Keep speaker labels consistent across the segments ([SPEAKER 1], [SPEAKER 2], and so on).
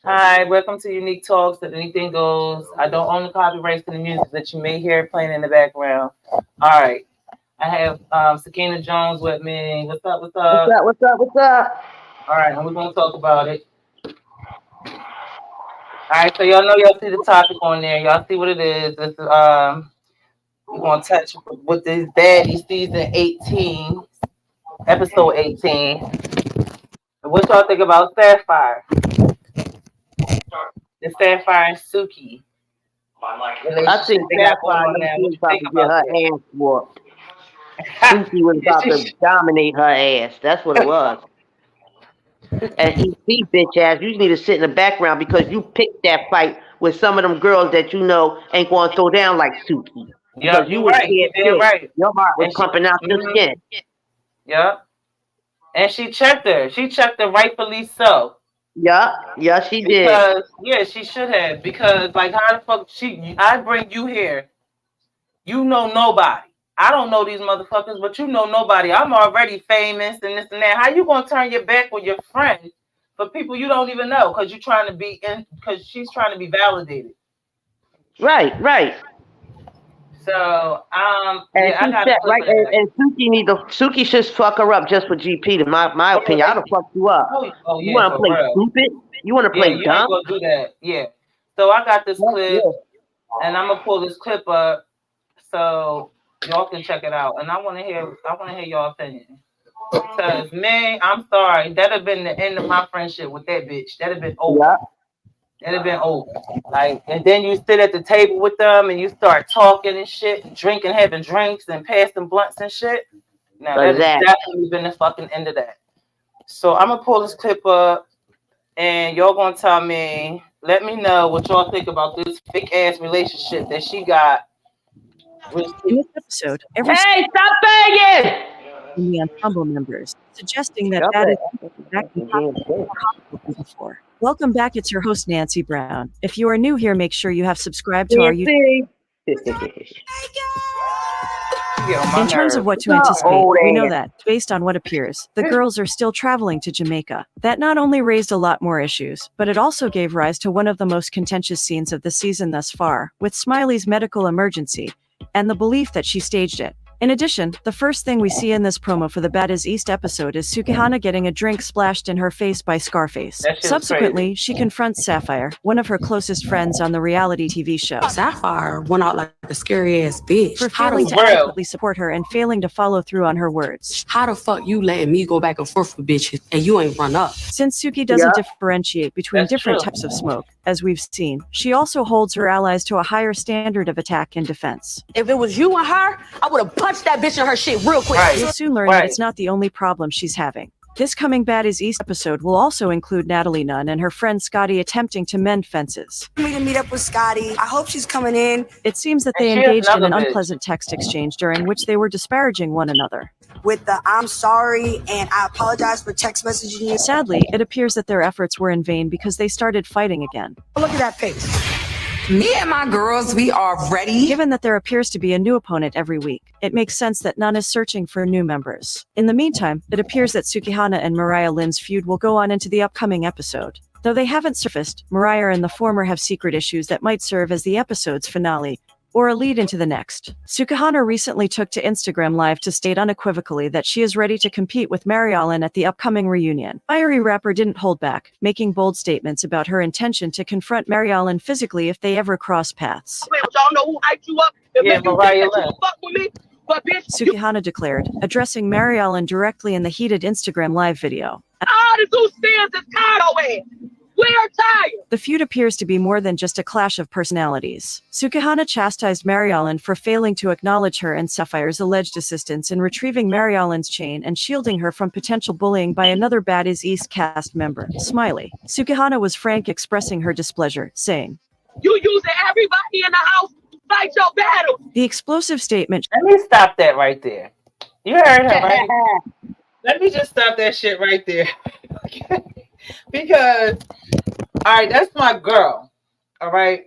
[SPEAKER 1] Hi, welcome to Unique Talks that anything goes. I don't own the copyrights to the music that you may hear playing in the background. All right. I have Sakina Jones with me. What's up? What's
[SPEAKER 2] What's
[SPEAKER 1] up?
[SPEAKER 2] up? What's up? What's up?
[SPEAKER 1] All right, and we're gonna talk about it. All right, so y'all see the topic on there. Y'all see what it is. This is we're gonna touch with this Baddies season 18, episode 18. What y'all think about Sapphire? The Sapphire and Suki
[SPEAKER 2] I
[SPEAKER 1] relationship
[SPEAKER 2] think
[SPEAKER 1] they got going
[SPEAKER 2] Sapphire
[SPEAKER 1] on
[SPEAKER 2] knows
[SPEAKER 1] now.
[SPEAKER 2] she
[SPEAKER 1] What
[SPEAKER 2] was
[SPEAKER 1] you
[SPEAKER 2] about
[SPEAKER 1] think
[SPEAKER 2] to get
[SPEAKER 1] about
[SPEAKER 2] her
[SPEAKER 1] that?
[SPEAKER 2] ass whooped. Suki was
[SPEAKER 1] Yeah,
[SPEAKER 2] about to dominate her ass. That's what it was. And EC bitch ass, you need to sit in the background because you picked that fight with some of them girls that you know ain't going to throw down like Suki.
[SPEAKER 1] yep,
[SPEAKER 2] Because you
[SPEAKER 1] you're
[SPEAKER 2] was
[SPEAKER 1] right.
[SPEAKER 2] scared
[SPEAKER 1] You damn
[SPEAKER 2] shit.
[SPEAKER 1] right.
[SPEAKER 2] Your heart was
[SPEAKER 1] And she,
[SPEAKER 2] pumping out your skin.
[SPEAKER 1] yep. And she checked her. She checked her rightfully so.
[SPEAKER 2] Yeah, yeah, she did.
[SPEAKER 1] Because yeah, she should have. Because like how the fuck I bring you here. You know nobody. I don't know these motherfuckers, but you know nobody. I'm already famous and this and that. How you gonna turn your back on your friend for people you don't even know? Because you're trying to be in because she's trying to be validated.
[SPEAKER 2] Right, right.
[SPEAKER 1] So
[SPEAKER 2] And
[SPEAKER 1] yeah, I
[SPEAKER 2] she
[SPEAKER 1] got a
[SPEAKER 2] said,
[SPEAKER 1] clip
[SPEAKER 2] right,
[SPEAKER 1] of that.
[SPEAKER 2] and Suki should fuck her up just for GP, to my
[SPEAKER 1] Oh,
[SPEAKER 2] opinion. I don't fuck you up.
[SPEAKER 1] oh
[SPEAKER 2] You
[SPEAKER 1] yeah,
[SPEAKER 2] want to
[SPEAKER 1] for
[SPEAKER 2] play
[SPEAKER 1] real.
[SPEAKER 2] stupid? You want to
[SPEAKER 1] Yeah,
[SPEAKER 2] play
[SPEAKER 1] you ain't
[SPEAKER 2] dumb?
[SPEAKER 1] gonna do that. Yeah. So I got this
[SPEAKER 2] Fuck
[SPEAKER 1] clip
[SPEAKER 2] yeah.
[SPEAKER 1] and I'm gonna pull this clip up so y'all can check it out. And I wanna hear y'all opinion. Cause man, I'm sorry. That'd have been the end of my friendship with that bitch. That'd have been over.
[SPEAKER 2] Yeah,
[SPEAKER 1] That'd have been over. Like, and then you sit at the table with them and you start talking and shit, drinking, having drinks and passing blunts and shit. Now that has
[SPEAKER 2] exactly.
[SPEAKER 1] definitely been the fucking end of that. So I'm gonna pull this clip up and y'all gonna tell me, let me know what y'all think about this fake ass relationship that she got with
[SPEAKER 3] In this episode, every
[SPEAKER 2] Hey, stop begging!
[SPEAKER 3] in the ensemble members, suggesting that
[SPEAKER 2] Stop
[SPEAKER 3] that is
[SPEAKER 2] it.
[SPEAKER 3] back in more hostile than before. Welcome back. It's your host, Nancy Brown. If you are new here, make sure you have subscribed to our YouTube.
[SPEAKER 2] See?
[SPEAKER 1] she get on my
[SPEAKER 3] In terms of
[SPEAKER 1] nerves.
[SPEAKER 3] what to
[SPEAKER 2] No,
[SPEAKER 3] anticipate,
[SPEAKER 2] old
[SPEAKER 3] we know
[SPEAKER 2] ass.
[SPEAKER 3] that, based on what appears, the girls are still traveling to Jamaica. That not only raised a lot more issues, but it also gave rise to one of the most contentious scenes of the season thus far, with Smiley's medical emergency, and the belief that she staged it. In addition, the first thing we see in this promo for the Baddies East episode is Sukihana getting a drink splashed in her face by Scarface.
[SPEAKER 1] That shit was
[SPEAKER 3] Subsequently,
[SPEAKER 1] crazy.
[SPEAKER 3] she confronts Sapphire, one of her closest friends on the reality TV show,
[SPEAKER 4] Sapphire went out like a scary ass bitch.
[SPEAKER 3] for
[SPEAKER 4] How
[SPEAKER 3] failing
[SPEAKER 4] the,
[SPEAKER 3] to
[SPEAKER 1] Real.
[SPEAKER 3] adequately support her and failing to follow through on her words.
[SPEAKER 4] how the fuck you letting me go back and forth with bitches and you ain't run up?
[SPEAKER 3] Since Suki
[SPEAKER 2] Yeah.
[SPEAKER 3] doesn't differentiate between
[SPEAKER 1] That's
[SPEAKER 3] different
[SPEAKER 1] true.
[SPEAKER 3] types of smoke, as we've seen, she also holds her allies to a higher standard of attack and defense.
[SPEAKER 4] If it was you and her, I would have punched that bitch in her shit real quick.
[SPEAKER 1] Right.
[SPEAKER 3] We'll soon learn that it's not the only problem she's having. This coming Baddies East episode will also include Natalie Nunn and her friend Scotty attempting to mend fences.
[SPEAKER 5] Me to meet up with Scotty. I hope she's coming in
[SPEAKER 3] It seems that
[SPEAKER 1] And
[SPEAKER 3] they
[SPEAKER 1] she is
[SPEAKER 3] engaged in an
[SPEAKER 1] another bitch.
[SPEAKER 3] unpleasant text exchange during which they were disparaging one another.
[SPEAKER 5] with the I'm sorry and I apologize for text messaging you.
[SPEAKER 3] Sadly, it appears that their efforts were in vain because they started fighting again.
[SPEAKER 5] Look at that face.
[SPEAKER 6] Me and my girls, we are ready.
[SPEAKER 3] Given that there appears to be a new opponent every week, it makes sense that Nun is searching for new members. In the meantime, it appears that Sukihana and Mariah Lynn's feud will go on into the upcoming episode. Though they haven't surfaced, Mariah and the former have secret issues that might serve as the episode's finale, or a lead into the next. Sukihana recently took to Instagram Live to state unequivocally that she is ready to compete with Mary Ellen at the upcoming reunion. Fiery rapper didn't hold back, making bold statements about her intention to confront Mary Ellen physically if they ever cross paths.
[SPEAKER 7] Y'all know who hyped you up and
[SPEAKER 1] Yeah,
[SPEAKER 7] make you
[SPEAKER 1] Mariah
[SPEAKER 7] think that you
[SPEAKER 1] Lynn.
[SPEAKER 7] can fuck with me? But bitch,
[SPEAKER 3] Sukihana declared, addressing Mary Ellen directly in the heated Instagram Live video.
[SPEAKER 7] all the two stands is Kyle ass. We're tired.
[SPEAKER 3] The feud appears to be more than just a clash of personalities. Sukihana chastised Mary Ellen for failing to acknowledge her and Sapphire's alleged assistance in retrieving Mary Ellen's chain and shielding her from potential bullying by another Baddies East cast member, Smiley. Sukihana was frank, expressing her displeasure, saying,
[SPEAKER 7] You using everybody in the house to fight your battle.
[SPEAKER 3] the explosive statement
[SPEAKER 1] Let me stop that right there. You heard her, right? Let me just stop that shit right there. Because, all right, that's my girl. All right.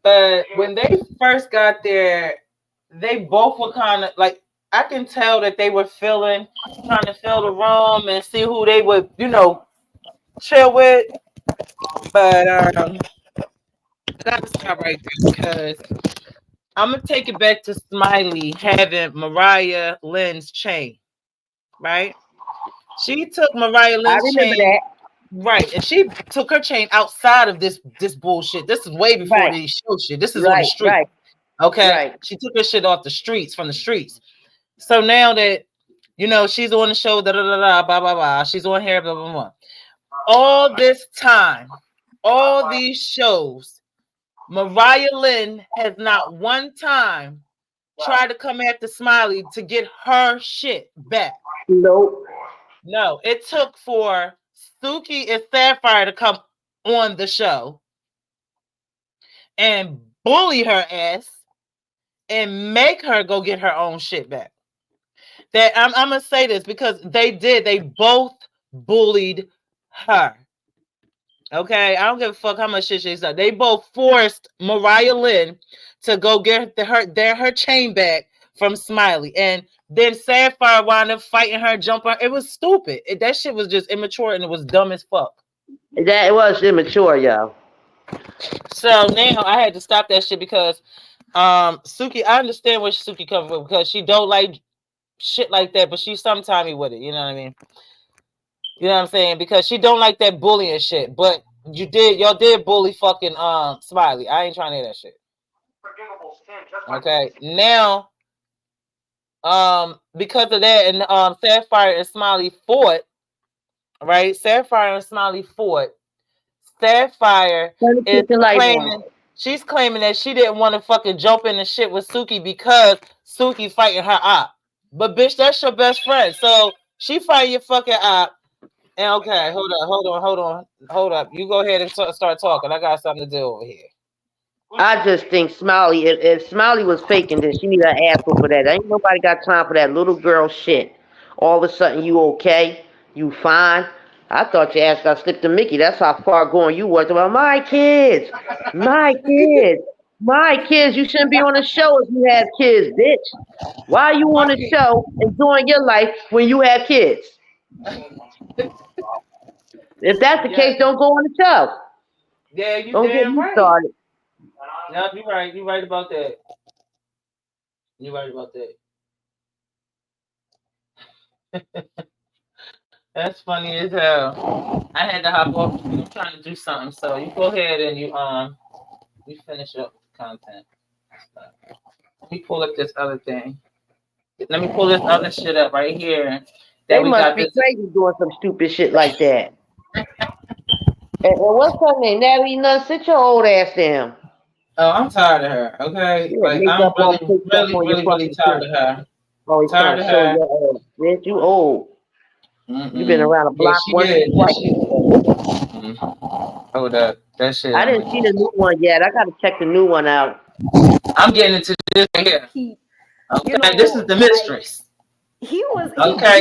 [SPEAKER 1] But when they first got there, they both were kind of like, I can tell that they were trying to fill the room and see who they would, chill with. But I gotta stop right there because I'm gonna take it back to Smiley having Mariah Lynn's chain, right? She took Mariah
[SPEAKER 2] I
[SPEAKER 1] Lynn's
[SPEAKER 2] remember
[SPEAKER 1] chain,
[SPEAKER 2] that.
[SPEAKER 1] right, and she took her chain outside of this bullshit. This is way before
[SPEAKER 2] Right,
[SPEAKER 1] the show shit. This is on the
[SPEAKER 2] right,
[SPEAKER 1] street.
[SPEAKER 2] right,
[SPEAKER 1] Okay,
[SPEAKER 2] right.
[SPEAKER 1] she took her shit off the streets from the streets. So now that she's on the show, da da da da, blah blah blah. She's on here, blah blah blah. All this time, all these shows, Mariah Lynn has not one time tried to come after Smiley to get her shit back.
[SPEAKER 2] Nope.
[SPEAKER 1] No, it took for Suki and Sapphire to come on the show and bully her ass and make her go get her own shit back. That I'm gonna say this because they both bullied her. Okay, I don't give a fuck how much shit she said. They both forced Mariah Lynn to go get her chain back from Smiley, and then Sapphire wound up fighting her, jumping her. It was stupid. That shit was just immature and it was dumb as fuck.
[SPEAKER 2] That was immature, yo.
[SPEAKER 1] So now I had to stop that shit because Suki, I understand where Suki comes from because she don't like shit like that, but she's sometimey with it. You know what I mean? You know what I'm saying? Because she don't like that bullying shit. But y'all did bully fucking Smiley. I ain't trying to hear that shit. Okay. Now, because of that, and Sapphire and Smiley fought, right? Sapphire and Smiley fought. Sapphire is claiming she's claiming that she didn't want to fucking jump in the shit with Suki because Suki fighting her op. But bitch, that's your best friend. So she fighting your fucking op. And okay, hold up. You go ahead and start talking. I got something to do over here.
[SPEAKER 2] I just think Smiley, if Smiley was faking, then she need an asshole for that. Ain't nobody got time for that little girl shit. All of a sudden, you okay? You fine? I thought your ass got slipped to Mickey. That's how far going you was about my kids. My kids. My kids. You shouldn't be on a show if you have kids, bitch. Why are you on a show enjoying your life when you have kids? If that's the case, don't go on the show.
[SPEAKER 1] Yeah, you
[SPEAKER 2] Don't get
[SPEAKER 1] damn
[SPEAKER 2] me
[SPEAKER 1] right.
[SPEAKER 2] started.
[SPEAKER 1] Yeah, you're right. You're right about that. You're right about that. That's funny as hell. I had to hop off. I'm trying to do something, so you go ahead and you finish up the content. Let me pull up this other thing. Let me pull this other shit up right here.
[SPEAKER 2] They must be crazy doing some stupid shit like that. And what's her name? Natalie Nunn, sit your old ass down.
[SPEAKER 1] Oh, I'm tired of her. Okay,
[SPEAKER 2] Yeah,
[SPEAKER 1] like
[SPEAKER 2] make
[SPEAKER 1] I'm
[SPEAKER 2] up on
[SPEAKER 1] really tired of her.
[SPEAKER 2] Oh,
[SPEAKER 1] Tired
[SPEAKER 2] trying to
[SPEAKER 1] of
[SPEAKER 2] show
[SPEAKER 1] her.
[SPEAKER 2] your ass. Bitch, you old. You been around the
[SPEAKER 1] Yeah,
[SPEAKER 2] block
[SPEAKER 1] she
[SPEAKER 2] once or
[SPEAKER 1] did.
[SPEAKER 2] twice.
[SPEAKER 1] Hold up, that shit.
[SPEAKER 2] I didn't see the new one yet. I gotta check the new one out.
[SPEAKER 1] I'm getting into this right here. Okay, this is the mistress.
[SPEAKER 8] He was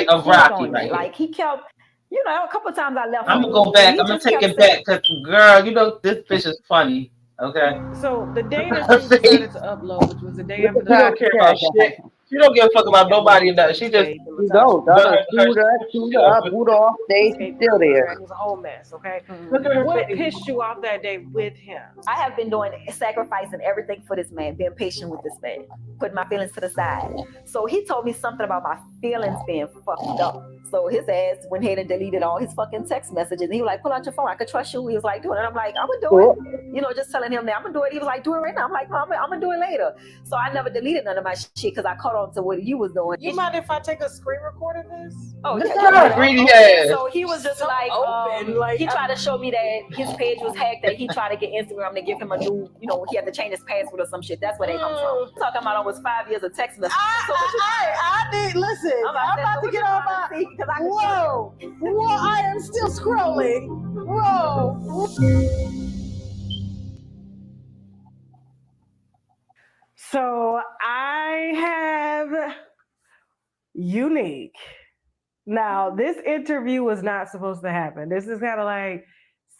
[SPEAKER 1] of Rocky right here.
[SPEAKER 8] Like he kept, a couple of times I left.
[SPEAKER 1] I'm gonna go back. I'm gonna take it back because, girl, this bitch is funny. Okay.
[SPEAKER 9] So the day that you decided to upload, which was the day after the
[SPEAKER 1] she don't care about shit. She don't give a fuck about nobody. She just
[SPEAKER 2] you don't. Shoot her up, boot off, stay still there.
[SPEAKER 9] It was a whole mess. Okay.
[SPEAKER 1] Look at her
[SPEAKER 9] What
[SPEAKER 1] face.
[SPEAKER 9] pissed you off that day with him?
[SPEAKER 8] I have been sacrificing everything for this man, being patient with this man, putting my feelings to the side. So he told me something about my feelings being fucked up. So his ass went ahead and deleted all his fucking text messages. And he was like, pull out your phone. I could trust you. He was like, do it. And I'm like, I'm going to do it. Just telling him that I'm going to do it. He was like, do it right now. I'm like, no, I'm going to do it later. So I never deleted none of my shit because I caught on to what you was doing.
[SPEAKER 9] You mind if I take a screen record of this?
[SPEAKER 8] Oh, yeah.
[SPEAKER 1] Greedy ass.
[SPEAKER 8] So he was just he tried to show me that his page was hacked, that he tried to get Instagram to give him a new, he had to change his password or some shit. That's where they come from. Talking about almost 5 years of text messages.
[SPEAKER 9] I did. Listen, I'm about to get on my. Whoa, I am still scrolling. Whoa. So I have Unique. Now, this interview was not supposed to happen. This is kind of like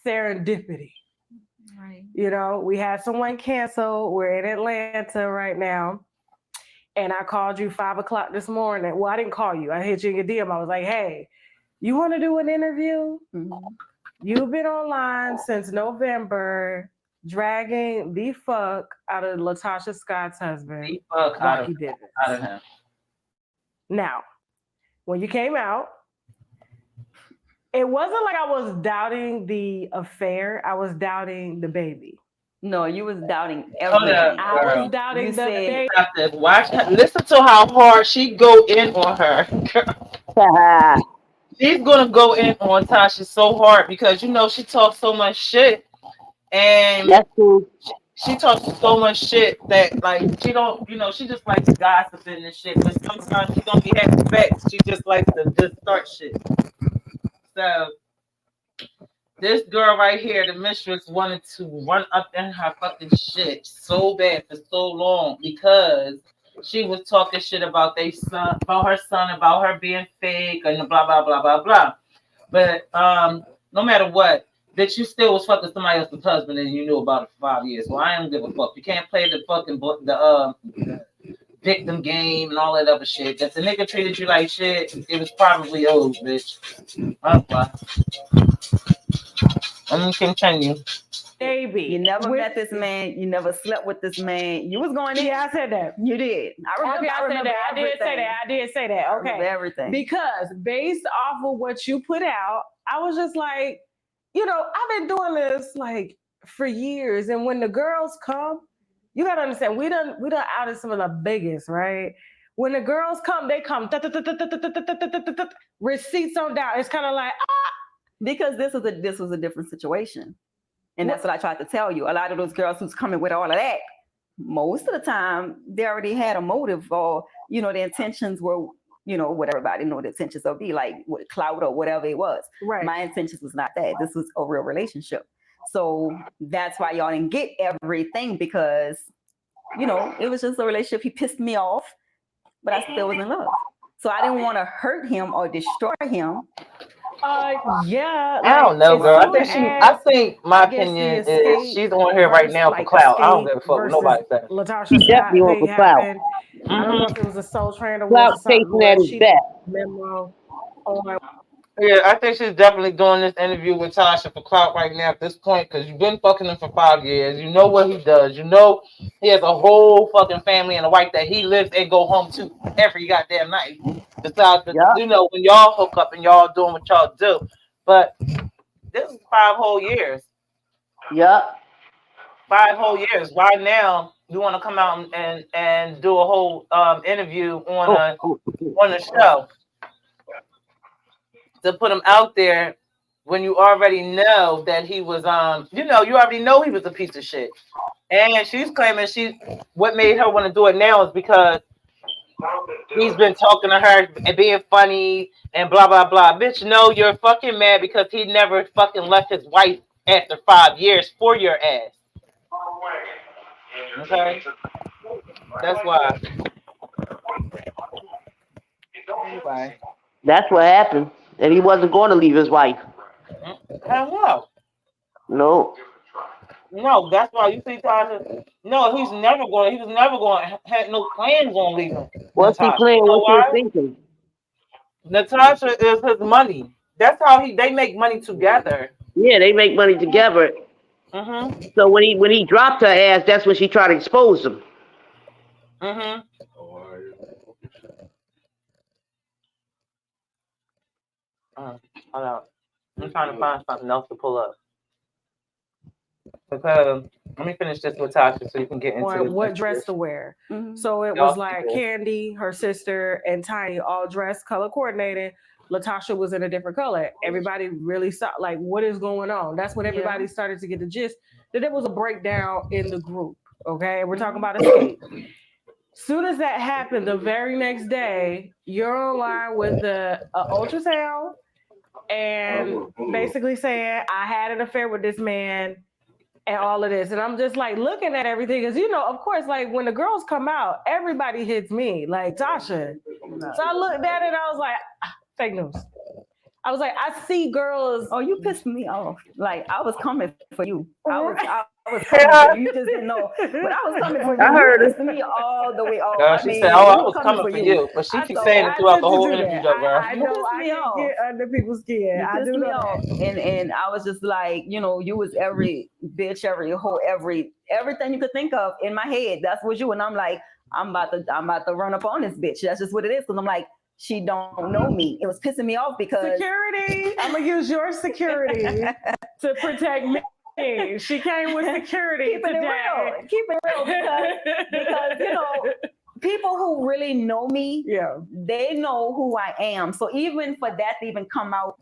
[SPEAKER 9] serendipity. Right. We had someone cancel. We're in Atlanta right now. And I called you 5 o'clock this morning. Well, I didn't call you. I hit you in your DM. I was like, hey, you want to do an interview? Mm-hmm. You've been online since November, dragging the fuck out of Latasha Scott's husband,
[SPEAKER 1] The fuck
[SPEAKER 9] Rocky Divis.
[SPEAKER 1] out of him.
[SPEAKER 9] Now, when you came out, it wasn't like I was doubting the affair. I was doubting the baby.
[SPEAKER 8] No, you was doubting
[SPEAKER 1] Hold
[SPEAKER 8] everything.
[SPEAKER 1] up,
[SPEAKER 9] I
[SPEAKER 1] girl.
[SPEAKER 9] was doubting
[SPEAKER 8] You
[SPEAKER 9] the
[SPEAKER 8] said-
[SPEAKER 9] baby.
[SPEAKER 1] Stop this. Watch her. Listen to how hard she go in on her. She's gonna go in on Tasha so hard because you know she talks so much shit, and
[SPEAKER 2] That's cool.
[SPEAKER 1] she talks so much shit that like she don't, you know, she just likes gossiping and shit. But sometimes she don't be having facts. She just likes to just start shit. So this girl right here, the mistress, wanted to run up in her fucking shit so bad for so long because she was talking shit about their son, about her son, about her being fake, and blah blah blah blah blah. But no matter what, that you still was fucking somebody else's husband and you knew about it for 5 years. Well, I don't give a fuck. You can't play the fucking victim game and all that other shit. If the nigga treated you like shit, it was probably old, bitch. Okay. I'm gonna continue.
[SPEAKER 9] Baby.
[SPEAKER 8] You never met this man. You never slept with this man. You was going in.
[SPEAKER 9] Yeah, I said that.
[SPEAKER 8] You did. I remember.
[SPEAKER 9] Okay, I said that. I did say that. I did say that.
[SPEAKER 8] I remember
[SPEAKER 9] Okay.
[SPEAKER 8] everything.
[SPEAKER 9] Because based off of what you put out, I was just like, you know, I've been doing this like for years. And when the girls come, you gotta understand, we done outed some of the biggest, right? When the girls come, they come receipts on down. It's kind of like
[SPEAKER 8] because this was a different situation. And that's what I tried to tell you. A lot of those girls who's coming with all of that, most of the time, they already had a motive, or, you know, the intentions were, you know, what everybody know the intentions will be, like with clout or whatever it was.
[SPEAKER 9] Right.
[SPEAKER 8] My intentions was not that. This was a real relationship. So that's why y'all didn't get everything, because, you know, it was just a relationship. He pissed me off, but I still was in love. So I didn't want to hurt him or destroy him.
[SPEAKER 9] Yeah.
[SPEAKER 1] I don't know, girl. I think my opinion is she's on here right now for clout. I don't give a fuck what nobody says.
[SPEAKER 9] Latasha
[SPEAKER 2] She definitely on for clout.
[SPEAKER 9] I don't know if it was a Soul Train or
[SPEAKER 2] Clout
[SPEAKER 9] was something
[SPEAKER 2] chasing at his
[SPEAKER 9] she
[SPEAKER 2] back.
[SPEAKER 9] memo on.
[SPEAKER 1] Yeah, I think she's definitely doing this interview with Tasha for clout right now at this point, because you've been fucking him for 5 years. You know what he does. You know he has a whole fucking family and a wife that he lives and go home to every goddamn night. Besides, you know, when y'all hook up and y'all doing what y'all do. But this is 5 whole years.
[SPEAKER 2] Yep.
[SPEAKER 1] 5 whole years. Right now, you want to come out and do a whole interview on a show to put him out there when you already know that he was you know, you already know he was a piece of shit. And she's claiming what made her want to do it now is because he's been talking to her and being funny and blah blah blah. Bitch, no, you're fucking mad because he never fucking left his wife after 5 years for your ass. Okay? That's why. Anyway.
[SPEAKER 2] That's what happened. And he wasn't going to leave his wife.
[SPEAKER 1] Hell no.
[SPEAKER 2] No.
[SPEAKER 1] No, that's why you see Tasha. No, he was never going to have no plans on leaving.
[SPEAKER 2] What's he playing? What's he thinking?
[SPEAKER 1] Natosha is his money. That's how they make money together.
[SPEAKER 2] Yeah, they make money together.
[SPEAKER 1] Mm-hmm.
[SPEAKER 2] So when he dropped her ass, that's when she tried to expose him.
[SPEAKER 1] Mm-hmm. Hold on. I'm trying to find something else to pull up. Because let me finish this with Tasha so you can get into
[SPEAKER 9] what dress to wear.
[SPEAKER 8] Mm-hmm.
[SPEAKER 9] So it was like Candy, her sister, and Tiny all dressed, color coordinated. Latasha was in a different color. Everybody really saw like what is going on. That's when everybody started to get the gist that there was a breakdown in the group. Okay, we're talking about escape. Soon as that happened, the very next day, you're online with the ultrasound and basically saying I had an affair with this man. And all of this. And I'm just like looking at everything because, you know, of course, like when the girls come out, everybody hits me, like Tasha. So I looked at it and I was like, fake news. I was like, I see girls.
[SPEAKER 8] Oh, you pissed me off. Like I was coming for you. I was coming for you. You just didn't know. But I was coming for you.
[SPEAKER 2] I heard
[SPEAKER 8] You
[SPEAKER 2] it.
[SPEAKER 8] pissed me all the way off.
[SPEAKER 1] Girl,
[SPEAKER 8] I
[SPEAKER 1] she
[SPEAKER 8] mean,
[SPEAKER 1] said, "Oh, I
[SPEAKER 8] we were
[SPEAKER 1] was coming for you," but she keeps
[SPEAKER 8] So
[SPEAKER 1] saying it
[SPEAKER 9] I
[SPEAKER 1] throughout
[SPEAKER 9] tend
[SPEAKER 1] the
[SPEAKER 9] to
[SPEAKER 1] whole
[SPEAKER 9] do
[SPEAKER 1] interview,
[SPEAKER 9] that.
[SPEAKER 1] though, girl.
[SPEAKER 9] I
[SPEAKER 8] you
[SPEAKER 9] know
[SPEAKER 8] pissed
[SPEAKER 9] I
[SPEAKER 8] me
[SPEAKER 9] can
[SPEAKER 8] off.
[SPEAKER 9] get under people's skin.
[SPEAKER 8] You
[SPEAKER 9] I
[SPEAKER 8] pissed
[SPEAKER 9] do
[SPEAKER 8] me
[SPEAKER 9] know
[SPEAKER 8] off.
[SPEAKER 9] that.
[SPEAKER 8] And I was just like, you know, you was every bitch, every hoe, everything you could think of in my head. That's what you. And I'm like, I'm about to run up on this bitch. That's just what it is. Because I'm like, she don't know me. It was pissing me off because
[SPEAKER 9] Security. I'm gonna use your security to protect me. She came with security
[SPEAKER 8] keeping
[SPEAKER 9] today.
[SPEAKER 8] it real because you know, people who really know me,
[SPEAKER 9] Yeah.
[SPEAKER 8] they know who I am. So even for that to even come out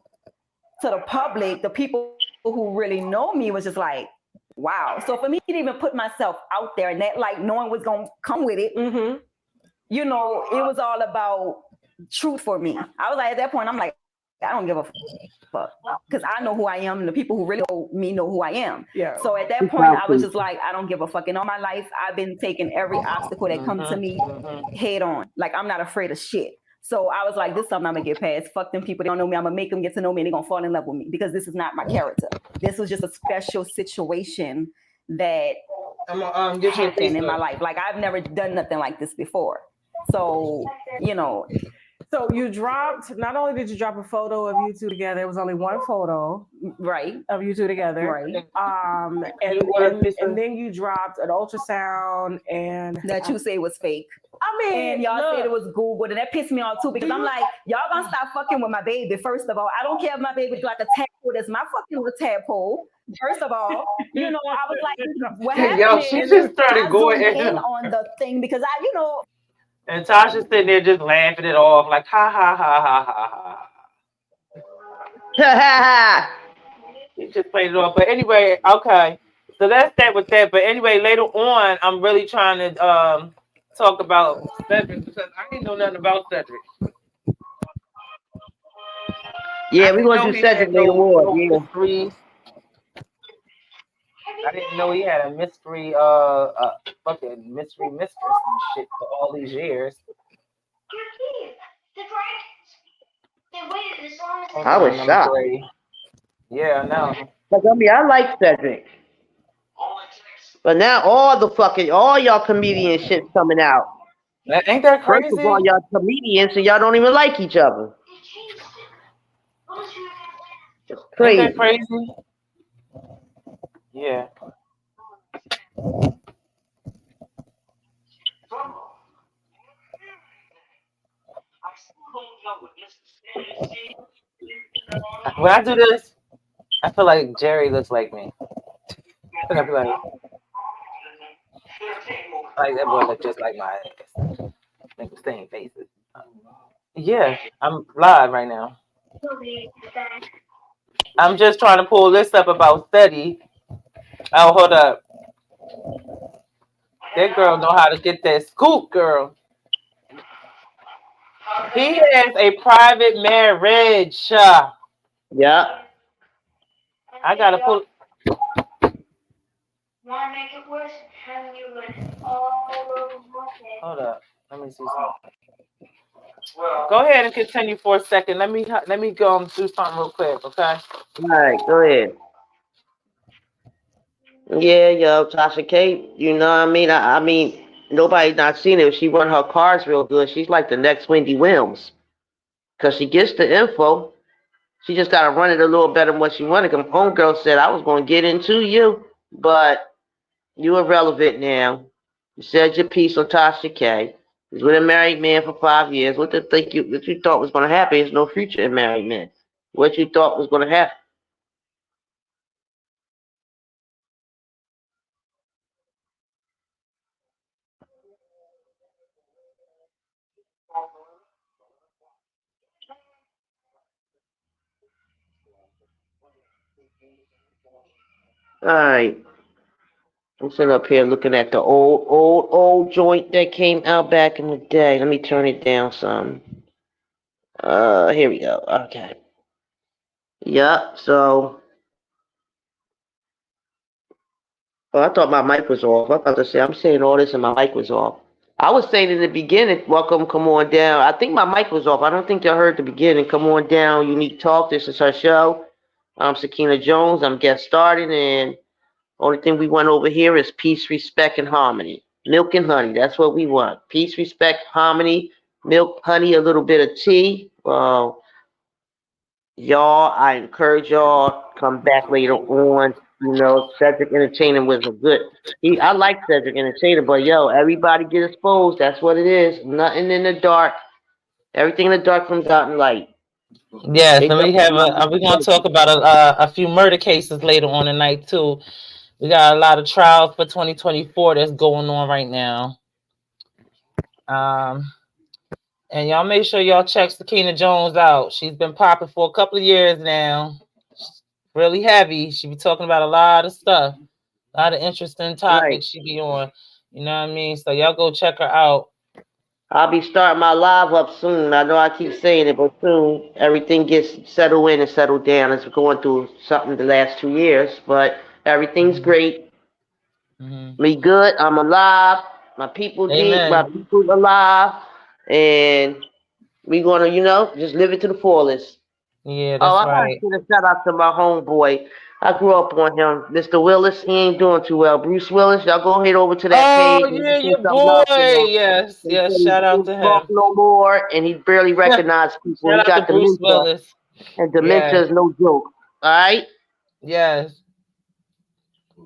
[SPEAKER 8] to the public, the people who really know me was just like, wow. So for me to even put myself out there and that, like, knowing what's gonna come with it, you know, it was all about truth for me. I was like, at that point, I'm like, I don't give a fuck because I know who I am, and the people who really know me know who I am.
[SPEAKER 9] Yeah.
[SPEAKER 8] So at that point, I was just like, I don't give a fuck. In all my life, I've been taking every obstacle that comes to me head on. Like, I'm not afraid of shit. So I was like, this is something I'm gonna get past. Fuck them people. They don't know me. I'm gonna make them get to know me, and they're gonna fall in love with me because this is not my character. This was just a special situation that happened in my life. Like, I've never done nothing like this before. So, you know.
[SPEAKER 9] So you dropped, not only did you drop a photo of you two together, it was only one photo of you two together. And then you dropped an ultrasound and
[SPEAKER 8] that you say was fake.
[SPEAKER 9] I mean,
[SPEAKER 8] and y'all said it was Google, and that pissed me off too because I'm like, y'all gonna stop fucking with my baby. First of all, I don't care if my baby is like a tadpole. That's my fucking little tadpole. First of all, you know, I was like, what happened?
[SPEAKER 1] Yo, she just started going
[SPEAKER 8] in on the thing because I, you know.
[SPEAKER 1] And Tasha's sitting there just laughing it off, like, ha, ha, ha, ha, ha, ha. He just played it off. But anyway, okay. So that's that with that. But anyway, later on, I'm really trying to talk about Cedric because I didn't know nothing about Cedric.
[SPEAKER 2] Yeah, we're going to do Cedric later on.
[SPEAKER 1] Mysteries. I didn't know he had a mystery, fucking mystery mistress and shit for all these years.
[SPEAKER 2] I was shocked.
[SPEAKER 1] Yeah, I know.
[SPEAKER 2] Like, I mean, I like Cedric. But now all y'all comedian shit's coming out.
[SPEAKER 1] Ain't that crazy?
[SPEAKER 2] First of all, y'all comedians and y'all don't even like each other. It's crazy.
[SPEAKER 1] Ain't that crazy? Yeah. When I do this, I feel like Jerry looks like me. And I feel like that boy looks just like my ass. Like the same faces. Yeah, I'm live right now. I'm just trying to pull this up about study. Oh, hold up. That girl know how to get that scoop, girl. He has a private marriage.
[SPEAKER 2] Yeah.
[SPEAKER 1] I gotta pull.
[SPEAKER 10] Want to make it worse? Having you like all over my head.
[SPEAKER 1] Hold up. Let me see something. Go ahead and continue for a second. Let me go do something real quick, okay?
[SPEAKER 2] All right, go ahead. Yeah, yo, Tasha K, you know what I mean? I mean, nobody's not seen it. She run her cards real good. She's like the next Wendy Williams. Because she gets the info. She just got to run it a little better than what she wanted. Because homegirl said, I was going to get into you, but you irrelevant now. You said your piece on Tasha K. He's with a married man for 5 years. What you thought was going to happen? There's no future in married men. What you thought was going to happen? All right. I'm sitting up here looking at the old joint that came out back in the day. Let me turn it down some. Here we go. Okay. Yep. So, I thought my mic was off. I was about to say I'm saying all this and my mic was off. I was saying in the beginning, welcome, come on down. I think my mic was off. I don't think they heard the beginning. Come on down. Unique Talk. This is her show. I'm Sakina Jones. I'm guest starring, and Only thing we want over here is peace, respect, and harmony. Milk and honey. That's what we want. Peace, respect, harmony, milk, honey, a little bit of tea. Y'all, I encourage y'all come back later on. You know, Cedric Entertainment was a good. I like Cedric Entertainment, but yo, everybody get exposed. That's what it is. Nothing in the dark. Everything in the dark comes out in light.
[SPEAKER 1] Yes,
[SPEAKER 2] They
[SPEAKER 1] and we
[SPEAKER 2] don't
[SPEAKER 1] have
[SPEAKER 2] want
[SPEAKER 1] we're gonna
[SPEAKER 2] to
[SPEAKER 1] talk about a few murder cases later on tonight too. We got a lot of trials for 2024 that's going on right now. And y'all make sure y'all check Sakina Jones out. She's been popping for a couple of years now. Really heavy. She be talking about a lot of stuff, a lot of interesting topics she be on. You know what I mean? So y'all go check her out.
[SPEAKER 2] I'll be starting my live up soon. I know I keep saying it, but soon everything gets settled in and settled down. It's going through something the last 2 years, but everything's great. Me good. I'm alive. My people deep. My people alive, and we gonna, just live it to the fullest.
[SPEAKER 1] Yeah,
[SPEAKER 2] Oh,
[SPEAKER 1] that's
[SPEAKER 2] I gotta
[SPEAKER 1] right.
[SPEAKER 2] send a shout out to my homeboy. I grew up on him, Mr. Willis. He ain't doing too well. Bruce Willis, y'all go head over to that page.
[SPEAKER 1] Oh yeah, your boy. Yes, yes. Shout out to
[SPEAKER 2] Talk
[SPEAKER 1] him.
[SPEAKER 2] no more, and he barely recognized people.
[SPEAKER 1] Shout
[SPEAKER 2] He
[SPEAKER 1] out to
[SPEAKER 2] got
[SPEAKER 1] Bruce
[SPEAKER 2] dementia,
[SPEAKER 1] Willis.
[SPEAKER 2] and dementia
[SPEAKER 1] Yes.
[SPEAKER 2] is no joke. All right.
[SPEAKER 1] Yes.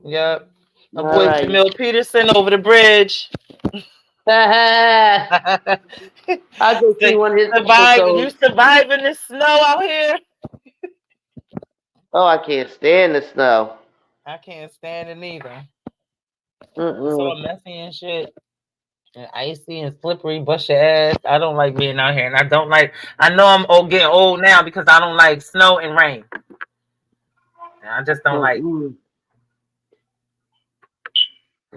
[SPEAKER 1] Yep. My
[SPEAKER 2] All
[SPEAKER 1] boy
[SPEAKER 2] right.
[SPEAKER 1] Jamil Peterson over the bridge.
[SPEAKER 2] I just see one of his
[SPEAKER 1] You
[SPEAKER 2] episodes.
[SPEAKER 1] surviving the snow out here?
[SPEAKER 2] Oh, I can't stand the snow.
[SPEAKER 1] I can't stand it neither.
[SPEAKER 2] Mm-mm.
[SPEAKER 1] It's all messy and shit. And icy and slippery, bust your ass. I don't like being out here. And I know I'm getting old now because I don't like snow and rain. I just don't like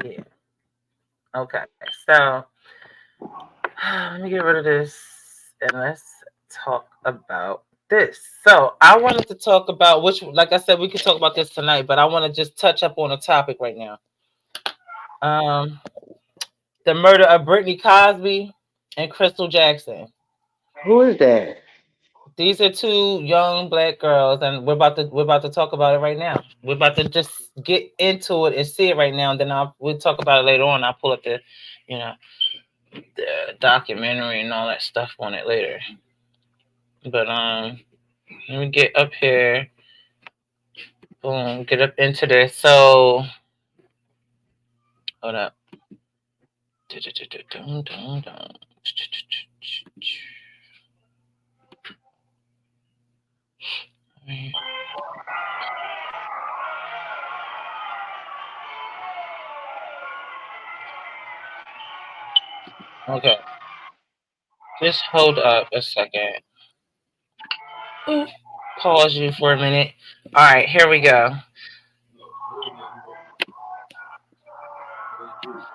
[SPEAKER 1] Yeah. Okay. So let me get rid of this and let's talk about this. So I wanted to talk about like I said, we could talk about this tonight, but I want to just touch up on a topic right now. The murder of Brittany Cosby and Crystal Jackson.
[SPEAKER 2] Who is that?
[SPEAKER 1] These are two young black girls, and we're about to talk about it right now. We're about to just get into it and see it right now, and then we'll talk about it later on. I'll pull up the documentary and all that stuff on it later. But let me get up here. Boom, get up into this. So hold up. Okay. Just hold up a second. Pause you for a minute. All right, here we go.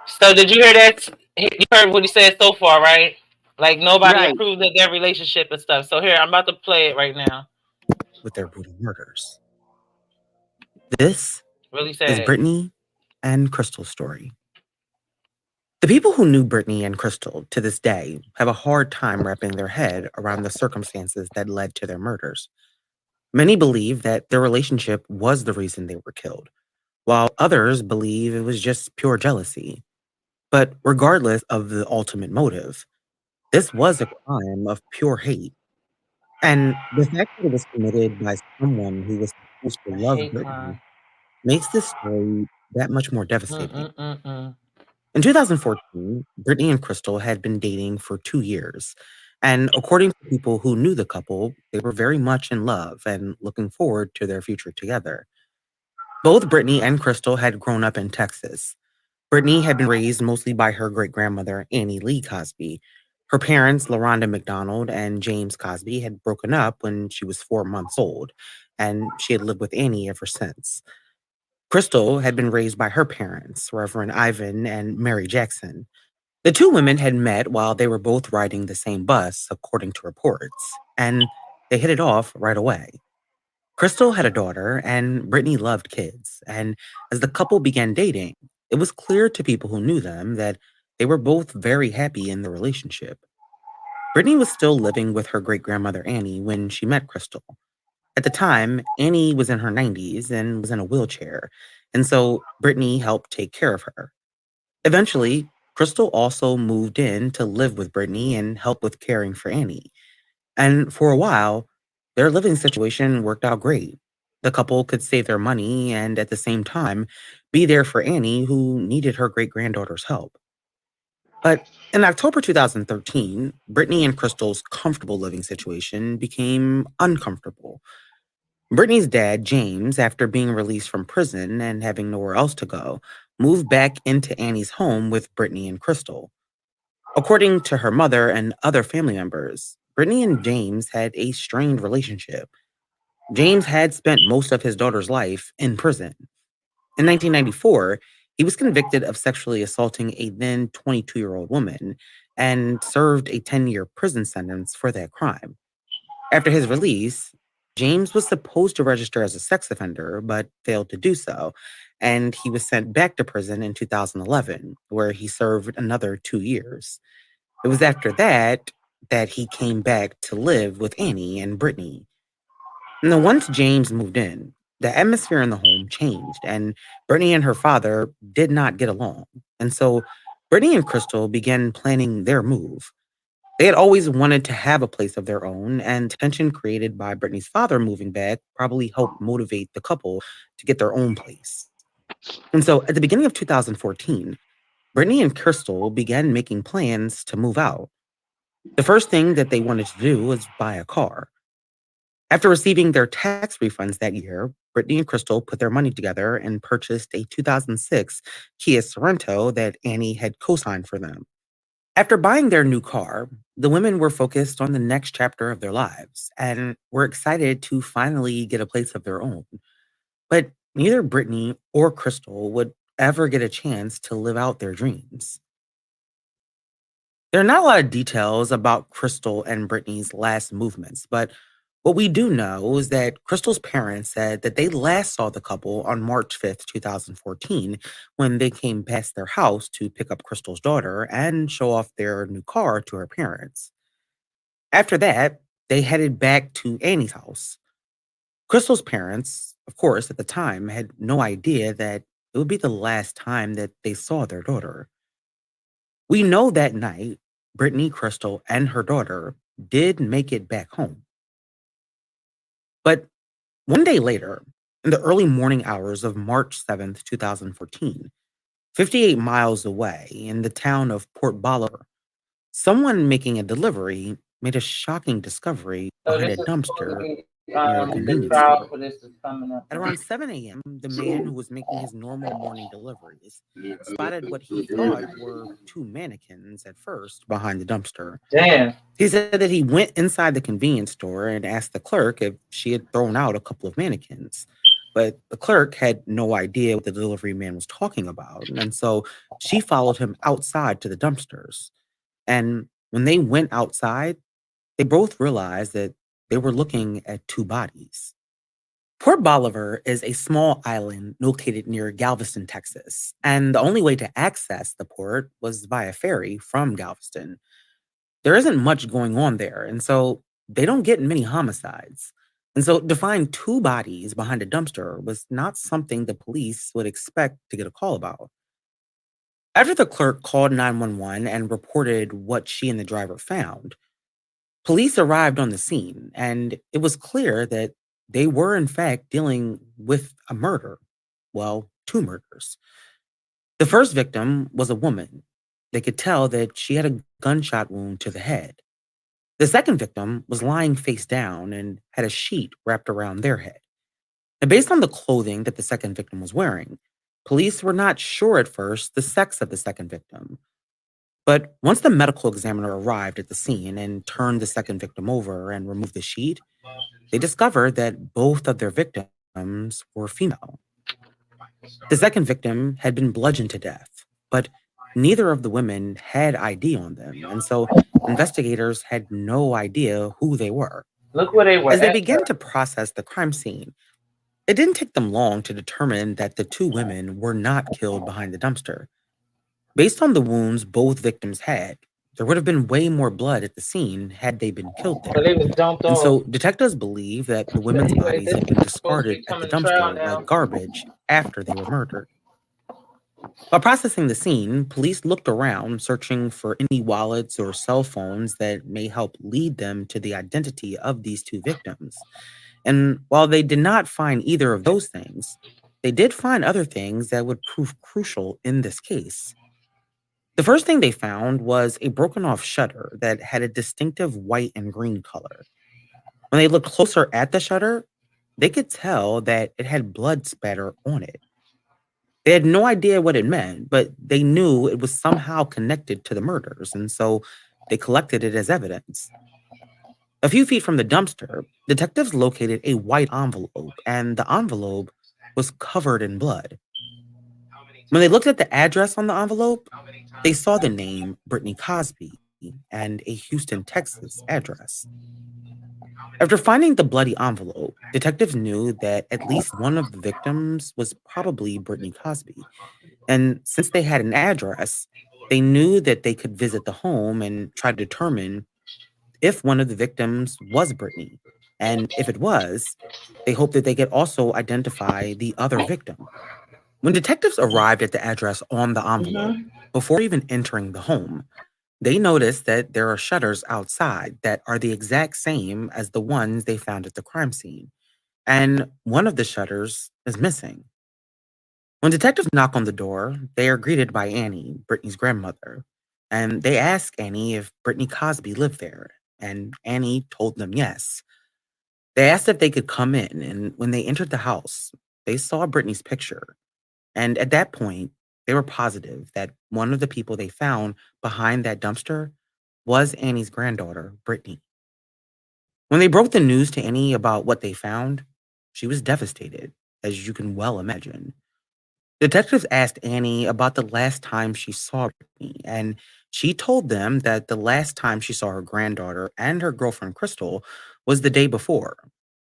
[SPEAKER 1] So did you hear that? You heard what he said so far, right? Like nobody approved of their relationship and stuff. So here, I'm about to play it right now.
[SPEAKER 11] With their brutal murders. This
[SPEAKER 1] Really
[SPEAKER 11] is
[SPEAKER 1] sad.
[SPEAKER 11] Brittany and Crystal's story. The people who knew Brittany and Crystal to this day have a hard time wrapping their head around the circumstances that led to their murders. Many believe that their relationship was the reason they were killed, while others believe it was just pure jealousy. But regardless of the ultimate motive, this was a crime of pure hate. And the fact that it was committed by someone who was supposed to love Brittany makes this story that much more devastating. In 2014, Brittany and Crystal had been dating for 2 years. And according to people who knew the couple, they were very much in love and looking forward to their future together. Both Brittany and Crystal had grown up in Texas. Brittany had been raised mostly by her great-grandmother, Annie Lee Cosby. Her parents, LaRonda McDonald and James Cosby, had broken up when she was 4 months old, and she had lived with Annie ever since. Crystal had been raised by her parents, Reverend Ivan and Mary Jackson. The two women had met while they were both riding the same bus, according to reports, and they hit it off right away. Crystal had a daughter, and Brittany loved kids, and as the couple began dating, it was clear to people who knew them that they were both very happy in the relationship. Brittany was still living with her great-grandmother Annie when she met Crystal. At the time, Annie was in her 90s and was in a wheelchair, and so Brittany helped take care of her. Eventually, Crystal also moved in to live with Brittany and help with caring for Annie. And for a while, their living situation worked out great. The couple could save their money and at the same time be there for Annie, who needed her great granddaughter's help. But in October 2013, Brittany and Crystal's comfortable living situation became uncomfortable. Brittany's dad, James, after being released from prison and having nowhere else to go, moved back into Annie's home with Brittany and Crystal. According to her mother and other family members, Brittany and James had a strained relationship. James had spent most of his daughter's life in prison. In 1994, he was convicted of sexually assaulting a then 22-year-old woman and served a 10-year prison sentence for that crime. After his release, James was supposed to register as a sex offender, but failed to do so, and he was sent back to prison in 2011, where he served another 2 years. It was after that that he came back to live with Annie and Brittany. And then once James moved in, the atmosphere in the home changed, and Brittany and her father did not get along. And so Brittany and Crystal began planning their move. They had always wanted to have a place of their own, and tension created by Brittany's father moving back probably helped motivate the couple to get their own place. And so at the beginning of 2014, Brittany and Crystal began making plans to move out. The first thing that they wanted to do was buy a car. After receiving their tax refunds that year, Brittany and Crystal put their money together and purchased a 2006 Kia Sorento that Annie had co-signed for them. After buying their new car, the women were focused on the next chapter of their lives and were excited to finally get a place of their own. But neither Brittany or Crystal would ever get a chance to live out their dreams. There are not a lot of details about Crystal and Brittany's last movements, but what we do know is that Crystal's parents said that they last saw the couple on March 5th, 2014, when they came past their house to pick up Crystal's daughter and show off their new car to her parents. After that, they headed back to Annie's house. Crystal's parents, of course, at the time, had no idea that it would be the last time that they saw their daughter. We know that night, Brittany, Crystal, and her daughter did make it back home. But one day later, in the early morning hours of March 7th, 2014, 58 miles away in the town of Port Bolivar, someone making a delivery made a shocking discovery behind a dumpster near a convenience store. At around 7 a.m., the man who was making his normal morning deliveries spotted what he thought were two mannequins at first behind the dumpster.
[SPEAKER 1] Damn.
[SPEAKER 11] He said that he went inside the convenience store and asked the clerk if she had thrown out a couple of mannequins. But the clerk had no idea what the delivery man was talking about. And so she followed him outside to the dumpsters. And when they went outside, they both realized that they were looking at two bodies. Port Bolivar is a small island located near Galveston, Texas, and the only way to access the port was via ferry from Galveston. There isn't much going on there, and so they don't get many homicides. And so to find two bodies behind a dumpster was not something the police would expect to get a call about. After the clerk called 911 and reported what she and the driver found, police arrived on the scene, and it was clear that they were, in fact, dealing with a murder. Well, two murders. The first victim was a woman. They could tell that she had a gunshot wound to the head. The second victim was lying face down and had a sheet wrapped around their head. And based on the clothing that the second victim was wearing, police were not sure at first the sex of the second victim. But once the medical examiner arrived at the scene and turned the second victim over and removed the sheet, they discovered that both of their victims were female. The second victim had been bludgeoned to death, but neither of the women had ID on them, and so investigators had no idea who they were.
[SPEAKER 1] Look where they were.
[SPEAKER 11] As they began to process the crime scene, it didn't take them long to determine that the two women were not killed behind the dumpster. Based on the wounds both victims had, there would have been way more blood at the scene had they been killed
[SPEAKER 1] But
[SPEAKER 11] there.
[SPEAKER 1] they was dumped
[SPEAKER 11] And
[SPEAKER 1] off.
[SPEAKER 11] so detectives believe that the women's
[SPEAKER 1] Anyway,
[SPEAKER 11] bodies
[SPEAKER 1] this
[SPEAKER 11] had been
[SPEAKER 1] is supposed to be
[SPEAKER 11] discarded at the
[SPEAKER 1] coming to trial
[SPEAKER 11] dumpster
[SPEAKER 1] now.
[SPEAKER 11] like garbage after they were murdered. While processing the scene, police looked around searching for any wallets or cell phones that may help lead them to the identity of these two victims. And while they did not find either of those things, they did find other things that would prove crucial in this case. The first thing they found was a broken off shutter that had a distinctive white and green color. When they looked closer at the shutter, they could tell that it had blood spatter on it. They had no idea what it meant, but they knew it was somehow connected to the murders, and so they collected it as evidence. A few feet from the dumpster, detectives located a white envelope, and the envelope was covered in blood. When they looked at the address on the envelope, they saw the name Brittany Cosby and a Houston, Texas address. After finding the bloody envelope, detectives knew that at least one of the victims was probably Brittany Cosby. And since they had an address, they knew that they could visit the home and try to determine if one of the victims was Brittany. And if it was, they hoped that they could also identify the other victim. When detectives arrived at the address on the envelope, before even entering the home, they noticed that there are shutters outside that are the exact same as the ones they found at the crime scene. And one of the shutters is missing. When detectives knock on the door, they are greeted by Annie, Brittany's grandmother. And they ask Annie if Brittany Cosby lived there. And Annie told them yes. They asked if they could come in. And when they entered the house, they saw Brittany's picture. And at that point, they were positive that one of the people they found behind that dumpster was Annie's granddaughter, Brittany. When they broke the news to Annie about what they found, she was devastated, as you can well imagine. Detectives asked Annie about the last time she saw Brittany, and she told them that the last time she saw her granddaughter and her girlfriend Crystal was the day before.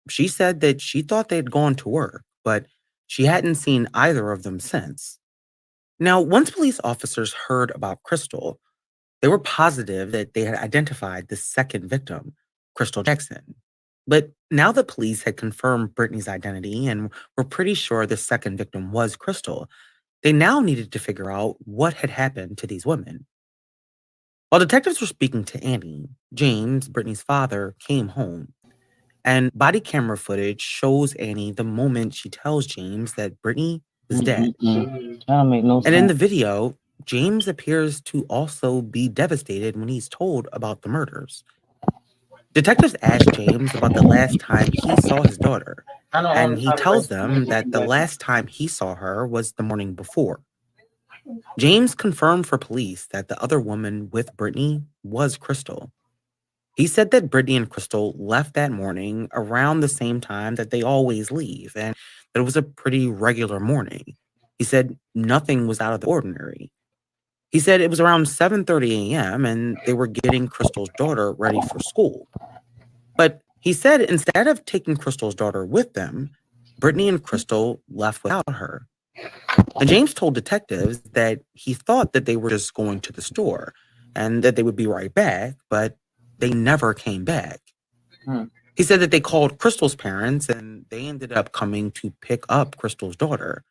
[SPEAKER 11] She said that she thought they'd gone to work, but she hadn't seen either of them since. Now, once police officers heard about Crystal, they were positive that they had identified the second victim, Crystal Jackson. But now that police had confirmed Brittany's identity and were pretty sure the second victim was Crystal, they now needed to figure out what had happened to these women. While detectives were speaking to Annie, James, Brittany's father, came home. And body camera footage shows Annie the moment she tells James that Brittany was dead.
[SPEAKER 1] That don't make no
[SPEAKER 11] And
[SPEAKER 1] sense.
[SPEAKER 11] in the video, James appears to also be devastated when he's told about the murders. Detectives asked James about the last time he saw his daughter, and he tells them that the last time he saw her was the morning before. James confirmed for police that the other woman with Brittany was Crystal. He said that Brittany and Crystal left that morning around the same time that they always leave, and that it was a pretty regular morning. He said nothing was out of the ordinary. He said it was around 7:30 a.m. and they were getting Crystal's daughter ready for school. But he said instead of taking Crystal's daughter with them, Brittany and Crystal left without her. And James told detectives that he thought that they were just going to the store and that they would be right back, but they never came back. He said that they called Crystal's parents and they ended up coming to pick up Crystal's daughter.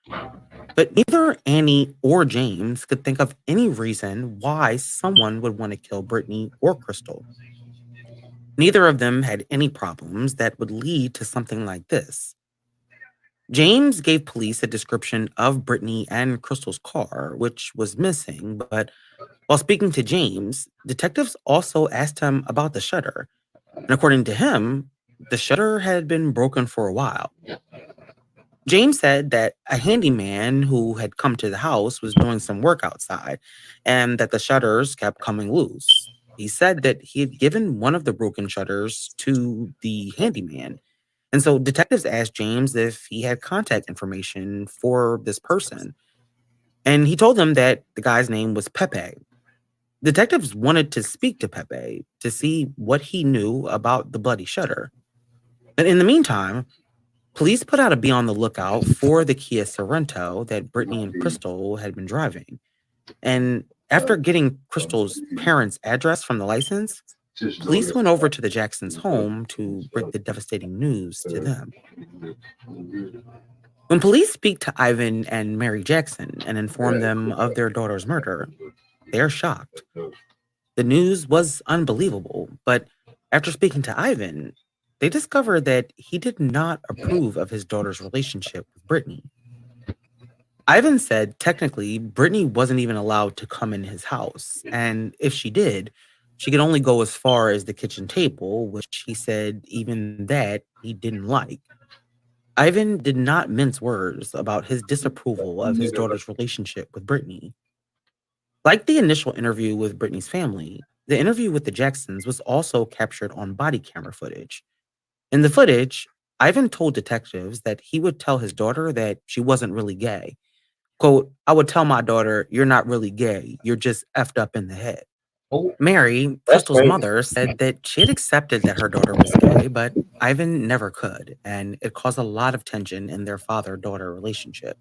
[SPEAKER 11] But neither Annie or James could think of any reason why someone would want to kill Brittany or Crystal. Neither of them had any problems that would lead to something like this. James gave police a description of Brittany and Crystal's car, which was missing, but while speaking to James, detectives also asked him about the shutter. And according to him, the shutter had been broken for a while. James said that a handyman who had come to the house was doing some work outside and that the shutters kept coming loose. He said that he had given one of the broken shutters to the handyman. And so detectives asked James if he had contact information for this person. And he told them that the guy's name was Pepe. Detectives wanted to speak to Pepe to see what he knew about the bloody shutter. And in the meantime, police put out a be on the lookout for the Kia Sorrento that Brittany and Crystal had been driving. And After getting Crystal's parents' address from the license, police went over to the Jacksons' home to break the devastating news to them. When police speak to Ivan and Mary Jackson and inform them of their daughter's murder, they are shocked. The news was unbelievable, but after speaking to Ivan, they discovered that he did not approve of his daughter's relationship with Brittany. Ivan said technically Brittany wasn't even allowed to come in his house, and if she did, she could only go as far as the kitchen table, which he said even that he didn't like. Ivan did not mince words about his disapproval of his daughter's relationship with Brittany. Like the initial interview with Brittany's family, the interview with the Jacksons was also captured on body camera footage. In the footage, Ivan told detectives that he would tell his daughter that she wasn't really gay. Quote, "I would tell my daughter, you're not really gay, you're just effed up in the head." Mary, Crystal's mother, said that she had accepted that her daughter was gay, but Ivan never could, and it caused a lot of tension in their father-daughter relationship.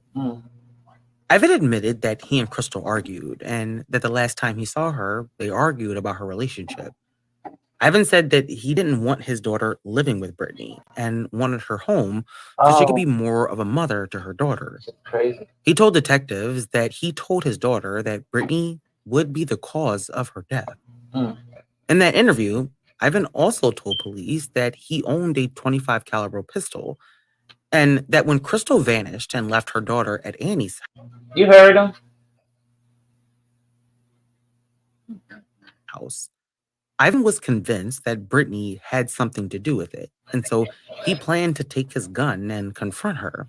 [SPEAKER 11] Ivan admitted that he and Crystal argued, and that the last time he saw her, they argued about her relationship. Ivan said that he didn't want his daughter living with Brittany and wanted her home so she could be more of a mother to her daughter.
[SPEAKER 1] Crazy.
[SPEAKER 11] He told detectives that he told his daughter that Brittany would be the cause of her death. In that interview, Ivan also told police that he owned a .25 caliber pistol and that when Crystal vanished and left her daughter at Annie's
[SPEAKER 1] You heard him?
[SPEAKER 11] house, Ivan was convinced that Brittany had something to do with it, and so he planned to take his gun and confront her.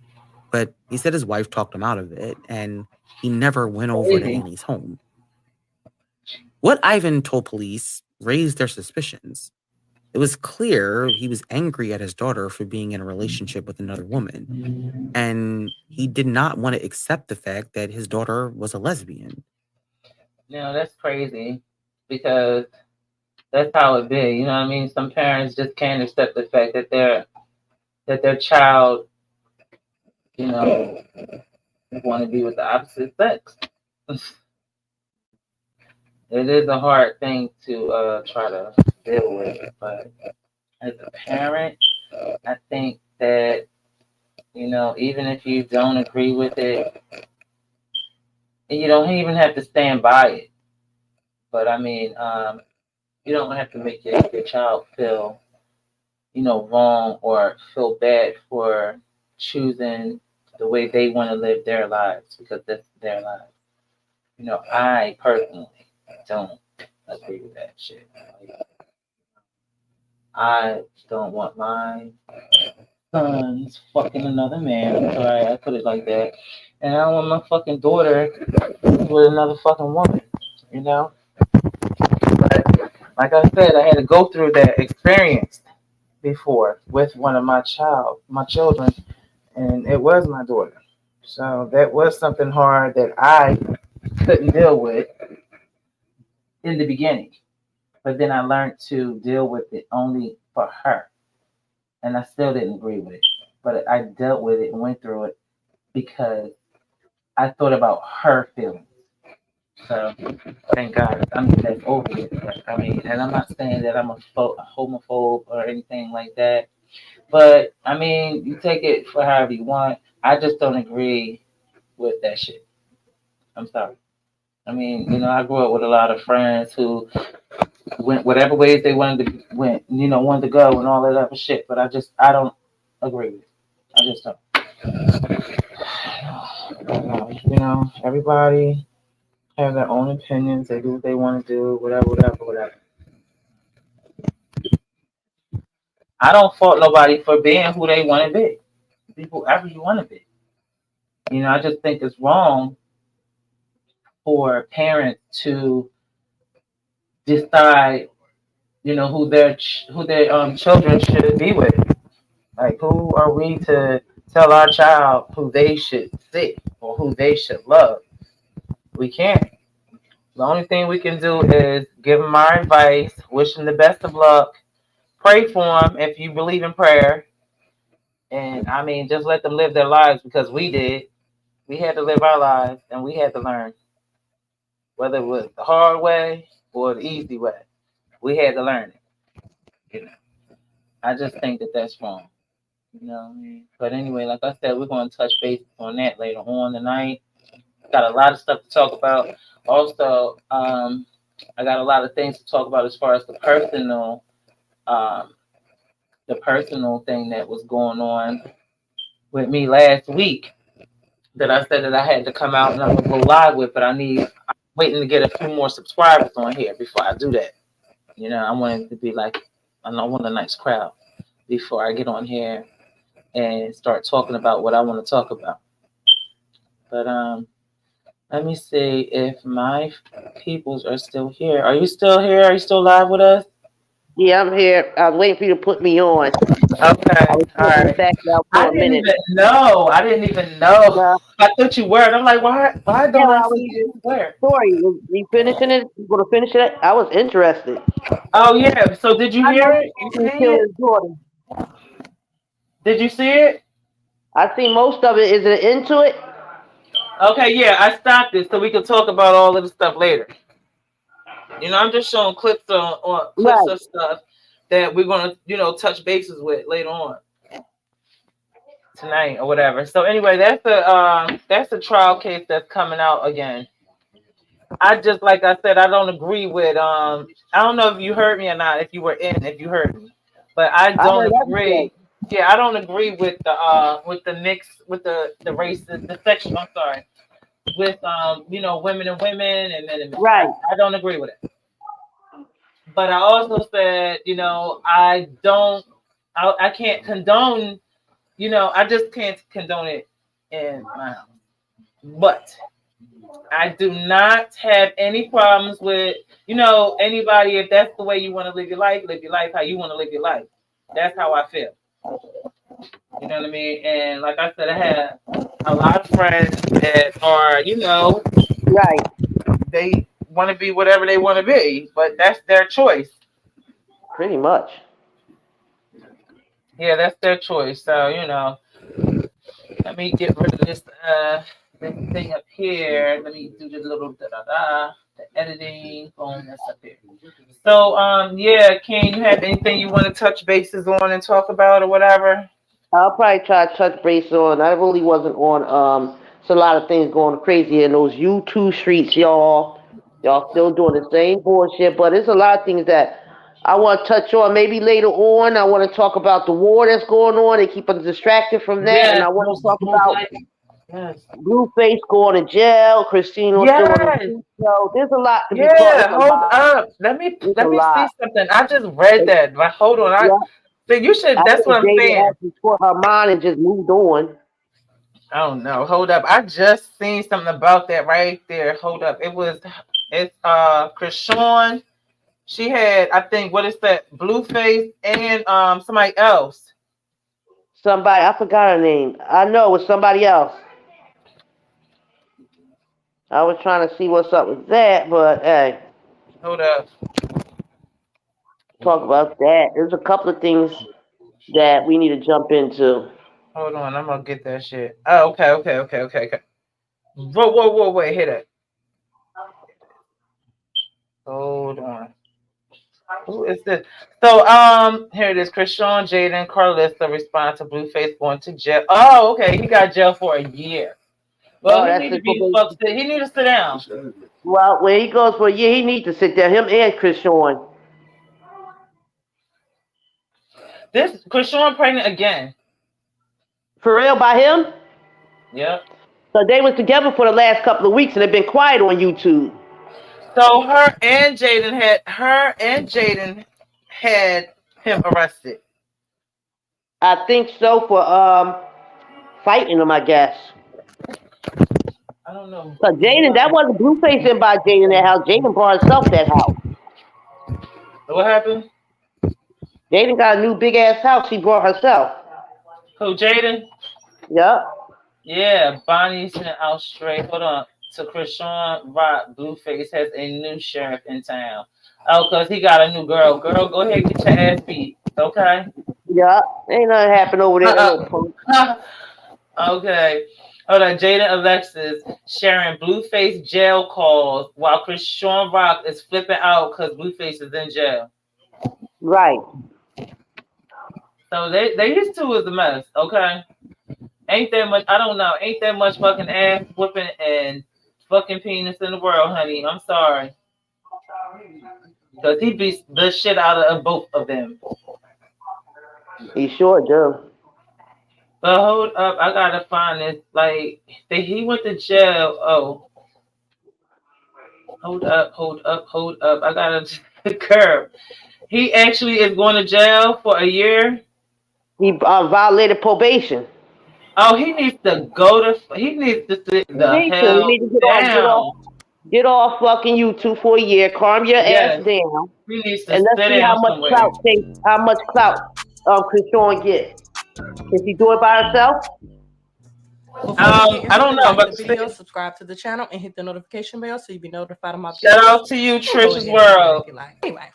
[SPEAKER 11] But he said his wife talked him out of it, and he never went over to Annie's home. What Ivan told police raised their suspicions. It was clear he was angry at his daughter for being in a relationship with another woman, and he did not want to accept the fact that his daughter was a lesbian.
[SPEAKER 1] No, that's crazy because that's how it be. You know what I mean? Some parents just can't accept the fact that their child, you know, want to be with the opposite sex. It is a hard thing to try to deal with, but as a parent, I think that, you know, even if you don't agree with it, you don't even have to stand by it. But I mean, you don't have to make your child feel, you know, wrong or feel bad for choosing the way they want to live their lives because that's their lives. You know, I personally don't agree with that shit. I don't want my sons fucking another man. I'm sorry, I put it like that. And I don't want my fucking daughter with another fucking woman, you know? But like I said, I had to go through that experience before with one of my children, and it was my daughter. So that was something hard that I couldn't deal with in the beginning. But then I learned to deal with it only for her. And I still didn't agree with it. But I dealt with it and went through it because I thought about her feelings. So thank God. I mean, that's over with. But, I mean, and I'm not saying that I'm a homophobe or anything like that. But I mean, you take it for however you want. I just don't agree with that shit. I'm sorry. I mean, you know, I grew up with a lot of friends who went whatever ways they wanted to go and all that other shit. But I don't agree with it. I just don't. You know, everybody have their own opinions. They do what they want to do, whatever. I don't fault nobody for being who they want to be. Be whoever you want to be. You know, I just think it's wrong for parents to decide, you know, who their children should be with. Like, who are we to tell our child who they should see or who they should love? We can't. The only thing we can do is give them our advice, wish them the best of luck, pray for them if you believe in prayer, and I mean, just let them live their lives because we did. We had to live our lives and we had to learn whether it was the hard way or the easy way. We had to learn it. You know, I just think that that's wrong. You know what I mean? But anyway, like I said, we're going to touch base on that later on tonight. Got a lot of stuff to talk about. Also, I got a lot of things to talk about as far as the personal thing that was going on with me last week. That I said that I had to come out and I'm gonna go live with, but I'm waiting to get a few more subscribers on here before I do that. You know, I want it to be like I want a nice crowd before I get on here and start talking about what I want to talk about. But let me see if my peoples are still here. Are you still here? Are you still live with us?
[SPEAKER 2] Yeah, I'm here. I was waiting for you to put me on.
[SPEAKER 1] Okay.
[SPEAKER 2] I was
[SPEAKER 1] All right.
[SPEAKER 2] back out
[SPEAKER 1] I
[SPEAKER 2] for a
[SPEAKER 1] didn't
[SPEAKER 2] minute.
[SPEAKER 1] even know. I didn't even know.
[SPEAKER 2] Yeah,
[SPEAKER 1] I thought you were. And I'm like, why
[SPEAKER 2] yeah,
[SPEAKER 1] don't I
[SPEAKER 2] I was
[SPEAKER 1] see you? Where?
[SPEAKER 2] sorry. You finishing it? You gonna finish it? I was interested.
[SPEAKER 1] Oh yeah. So did you
[SPEAKER 2] I
[SPEAKER 1] hear
[SPEAKER 2] know
[SPEAKER 1] it? You
[SPEAKER 2] you
[SPEAKER 1] see
[SPEAKER 2] kill
[SPEAKER 1] it?
[SPEAKER 2] his daughter.
[SPEAKER 1] Did you see it?
[SPEAKER 2] I see most of it. Is it into it?
[SPEAKER 1] Okay, yeah, I stopped it so we can talk about all of the stuff later. You know, I'm just showing clips on clips
[SPEAKER 2] Right.
[SPEAKER 1] of stuff that we're gonna, touch bases with later on tonight or whatever. So anyway, that's a trial case that's coming out again. I just like I said, I don't agree with I don't know if you heard me or not, if you heard me. But I
[SPEAKER 2] I
[SPEAKER 1] don't
[SPEAKER 2] heard everything.
[SPEAKER 1] agree. Yeah, I don't agree with the mix with the races, the section, I'm sorry. With women and women and men and men.
[SPEAKER 2] Right.
[SPEAKER 1] I don't agree with it. But I also said, I can't condone, I just can't condone it in my house. But I do not have any problems with, anybody. If that's the way you want to live your life how you want to live your life. That's how I feel. You know what I mean? And like I said, I have a lot of friends that are,
[SPEAKER 2] Right.
[SPEAKER 1] they want to be whatever they want to be, but that's their choice.
[SPEAKER 2] Pretty much.
[SPEAKER 1] Yeah, that's their choice. So, let me get rid of this thing up here. Let me do the little the editing. Boom, that's up here. So, yeah, Ken, you have anything you want to touch bases on and talk about or whatever?
[SPEAKER 2] I'll probably try to touch base on. I really wasn't on. It's a lot of things going crazy in those YouTube streets, y'all. Y'all still doing the same bullshit, but there's a lot of things that I want to touch on. Maybe later on, I want to talk about the war that's going on. They keep us distracted from that, and
[SPEAKER 1] Yes,
[SPEAKER 2] I want to talk
[SPEAKER 1] most
[SPEAKER 2] about
[SPEAKER 1] likely. Yes.
[SPEAKER 2] Blueface going to jail. Christina still on the
[SPEAKER 1] Yes.
[SPEAKER 2] street. So there's a lot to be talked.
[SPEAKER 1] Yeah,
[SPEAKER 2] There's a
[SPEAKER 1] hold
[SPEAKER 2] lot.
[SPEAKER 1] up. Let me
[SPEAKER 2] There's a
[SPEAKER 1] see
[SPEAKER 2] lot.
[SPEAKER 1] something. I just read that. But hold on.
[SPEAKER 2] Yeah.
[SPEAKER 1] You should.
[SPEAKER 2] I
[SPEAKER 1] That's
[SPEAKER 2] think
[SPEAKER 1] what I'm
[SPEAKER 2] Jadein
[SPEAKER 1] saying.
[SPEAKER 2] Alexis taught her mind and just moved on.
[SPEAKER 1] I don't know. Hold up. I just seen something about that right there. Hold up. It's CHRISEAN. She had, I think, what is that? Blueface and somebody else.
[SPEAKER 2] Somebody, I forgot her name. I know it was somebody else. I was trying to see what's up with that, but hey,
[SPEAKER 1] Hold up.
[SPEAKER 2] talk about that. There's a couple of things that we need to jump into.
[SPEAKER 1] Hold on. I'm gonna get that shit. Oh, okay. Whoa, wait, hit it. Hold on. Who is this? So, here it is. CHRISEAN, Jadein, Carlissa respond to Blueface going to jail. Oh, okay. He got jail for a year. Well, he
[SPEAKER 2] That's
[SPEAKER 1] need
[SPEAKER 2] the
[SPEAKER 1] to be fucked. He need to sit down.
[SPEAKER 2] Well, where he goes for a year, he needs to sit there. Him and CHRISEAN.
[SPEAKER 1] This CHRISEAN pregnant again.
[SPEAKER 2] For real, by him?
[SPEAKER 1] Yep.
[SPEAKER 2] So they was together for the last couple of weeks and they've been quiet on YouTube.
[SPEAKER 1] So her and Jadein had him arrested.
[SPEAKER 2] I think so, for fighting him, I guess.
[SPEAKER 1] I don't know.
[SPEAKER 2] So Jadein, that wasn't Blueface in by Jadein that house. Jadein brought herself that house.
[SPEAKER 1] What happened?
[SPEAKER 2] Jadein got a new big ass house she brought herself.
[SPEAKER 1] Who, Jadein?
[SPEAKER 2] Yep.
[SPEAKER 1] Yeah, Bonnie sent out straight. Hold on. To CHRISEAN Rock, Blueface has a new sheriff in town. Oh, because he got a new girl. Girl, go ahead and get your ass beat. Okay?
[SPEAKER 2] Yeah. Ain't nothing happened over there.
[SPEAKER 1] Okay. Hold on, Jadein Alexis sharing Blueface jail calls while Sean Rock is flipping out because Blueface is in jail.
[SPEAKER 2] Right.
[SPEAKER 1] So they used to is a mess, okay? Ain't that much, I don't know, ain't that much fucking ass whooping and fucking penis in the world, honey. I'm sorry. Because he beats the shit out of both of them.
[SPEAKER 2] He sure do.
[SPEAKER 1] But hold up, I gotta find this. Like, he went to jail. Oh, hold up. I gotta curb. He actually is going to jail for a year.
[SPEAKER 2] He violated probation.
[SPEAKER 1] Oh, he needs to go to. He needs to sit
[SPEAKER 2] He
[SPEAKER 1] the
[SPEAKER 2] needs to. He
[SPEAKER 1] hell
[SPEAKER 2] needs to
[SPEAKER 1] down.
[SPEAKER 2] get off fucking YouTube for a year. Calm your ass
[SPEAKER 1] Yes,
[SPEAKER 2] down,
[SPEAKER 1] he needs to
[SPEAKER 2] and let's
[SPEAKER 1] sit
[SPEAKER 2] see
[SPEAKER 1] down somewhere.
[SPEAKER 2] how much clout CHRISEAN get. Can she do it by herself?
[SPEAKER 1] I don't know, but
[SPEAKER 4] the video, subscribe to the channel, and hit the notification bell so you'll be notified of my videos.
[SPEAKER 1] Shout out to you, Trish's World.
[SPEAKER 4] Anyway,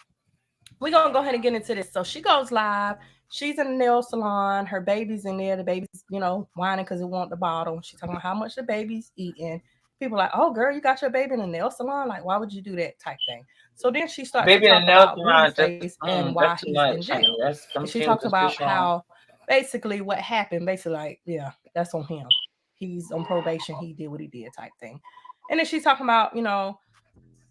[SPEAKER 4] we're gonna go ahead and get into this. So she goes live. She's in the nail salon. Her baby's in there. The baby's, whining because it want the bottle. She's talking about how much the baby's eating. People like, oh, girl, you got your baby in the nail salon? Like, why would you do that type thing? So then she starts to talk about Blueface and why he's in jail. And she talks about how basically what happened, basically like, yeah, that's on him. He's on probation. He did what he did type thing. And then she's talking about,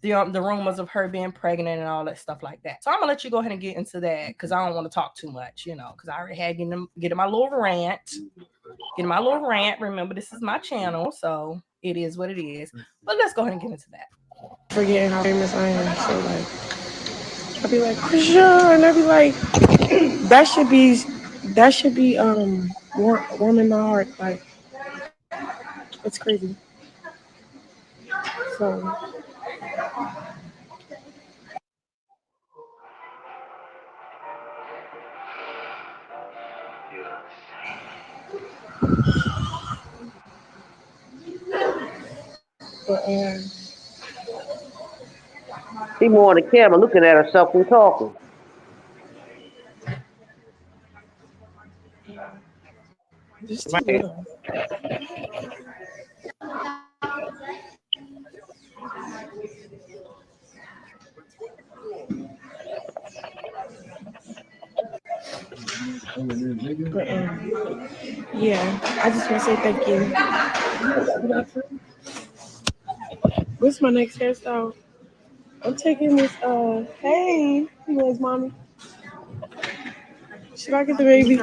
[SPEAKER 4] the rumors of her being pregnant and all that stuff like that. So I'm gonna let you go ahead and get into that because I don't want to talk too much, because I already had getting my little rant. Remember, this is my channel, so it is what it is. But let's go ahead and get into that.
[SPEAKER 9] Forgetting how famous I am, so like I'd be like, CHRISEAN, and I'd be like, that should be warming my heart. Like, it's crazy. So. But,
[SPEAKER 2] She more on the camera looking at herself than talking.
[SPEAKER 9] Just
[SPEAKER 1] right.
[SPEAKER 9] But, yeah, I just want to say thank you. What's my next hairstyle? I'm taking this, hey, where's mommy? Should I get the baby?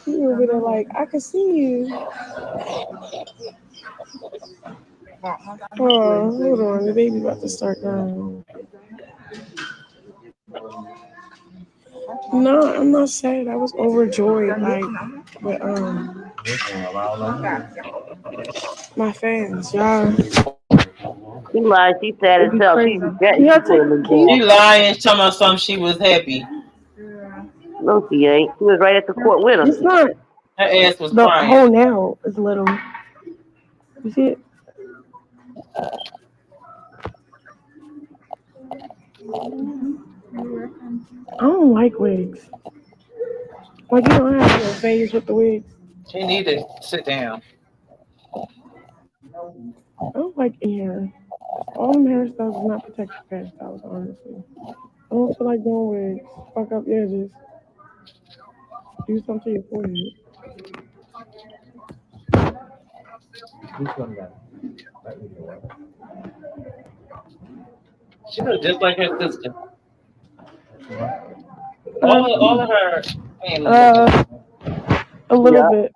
[SPEAKER 9] You over there like, I can see you. Oh, hold on, the baby about to start crying. No, I'm not sad. I was overjoyed, like, but my fans, y'all.
[SPEAKER 2] She lied. She sad as hell. She
[SPEAKER 1] lying, telling us something. She was happy.
[SPEAKER 2] No, she ain't. She was right at the court with him.
[SPEAKER 9] It's not.
[SPEAKER 1] Her ass was
[SPEAKER 9] the
[SPEAKER 1] crying.
[SPEAKER 9] whole nail is little. You see it? I don't like wigs. Like, you don't have your face with the wigs.
[SPEAKER 1] She need to sit down.
[SPEAKER 9] I don't like hair. All them hairstyles is not protective hairstyles, honestly. I don't feel like doing wigs. Fuck up your edges. Do something to your forehead.
[SPEAKER 1] She looks just like her sister. All of her family.
[SPEAKER 9] A little bit.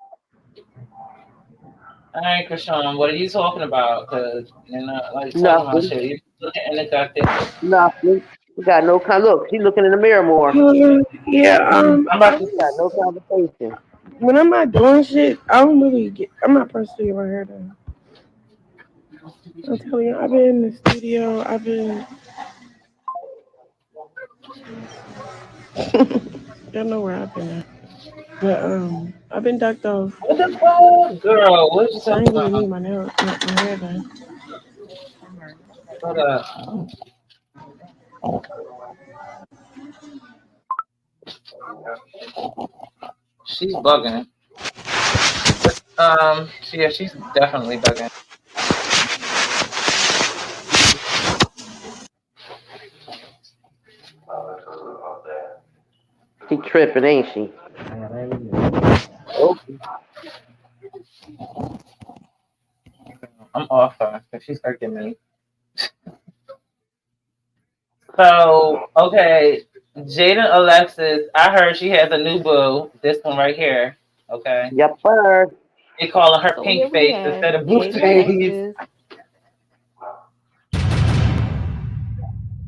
[SPEAKER 1] All right, CHRISEAN, what are you talking about? Because you're not like talking
[SPEAKER 2] Nothing.
[SPEAKER 1] about shit. You looking in the goddamn.
[SPEAKER 2] Nothing. She got no kind. Look, she's looking in the mirror more.
[SPEAKER 9] Yeah,
[SPEAKER 1] I'm about to
[SPEAKER 2] got no conversation.
[SPEAKER 9] When I'm not doing shit, I don't really get. I'm not personally my hair done. I'm telling you, I've been in the studio. I've been. Don't know where I've been at. But I've been ducked off.
[SPEAKER 1] What the fuck, girl? What you
[SPEAKER 9] I
[SPEAKER 1] talking
[SPEAKER 9] ain't really
[SPEAKER 1] about?
[SPEAKER 9] need my hair done.
[SPEAKER 1] Hold up. She's bugging. Yeah, she's definitely bugging.
[SPEAKER 2] She tripping, ain't she?
[SPEAKER 1] I'm off her if she's irking me. So, okay, Jadein Alexis, I heard she has a new boo. This one right here. Okay.
[SPEAKER 2] Yep, sir.
[SPEAKER 1] They calling her
[SPEAKER 12] So
[SPEAKER 1] pink
[SPEAKER 12] here we
[SPEAKER 1] face
[SPEAKER 12] have
[SPEAKER 1] instead of
[SPEAKER 12] Jadein
[SPEAKER 1] Blueface.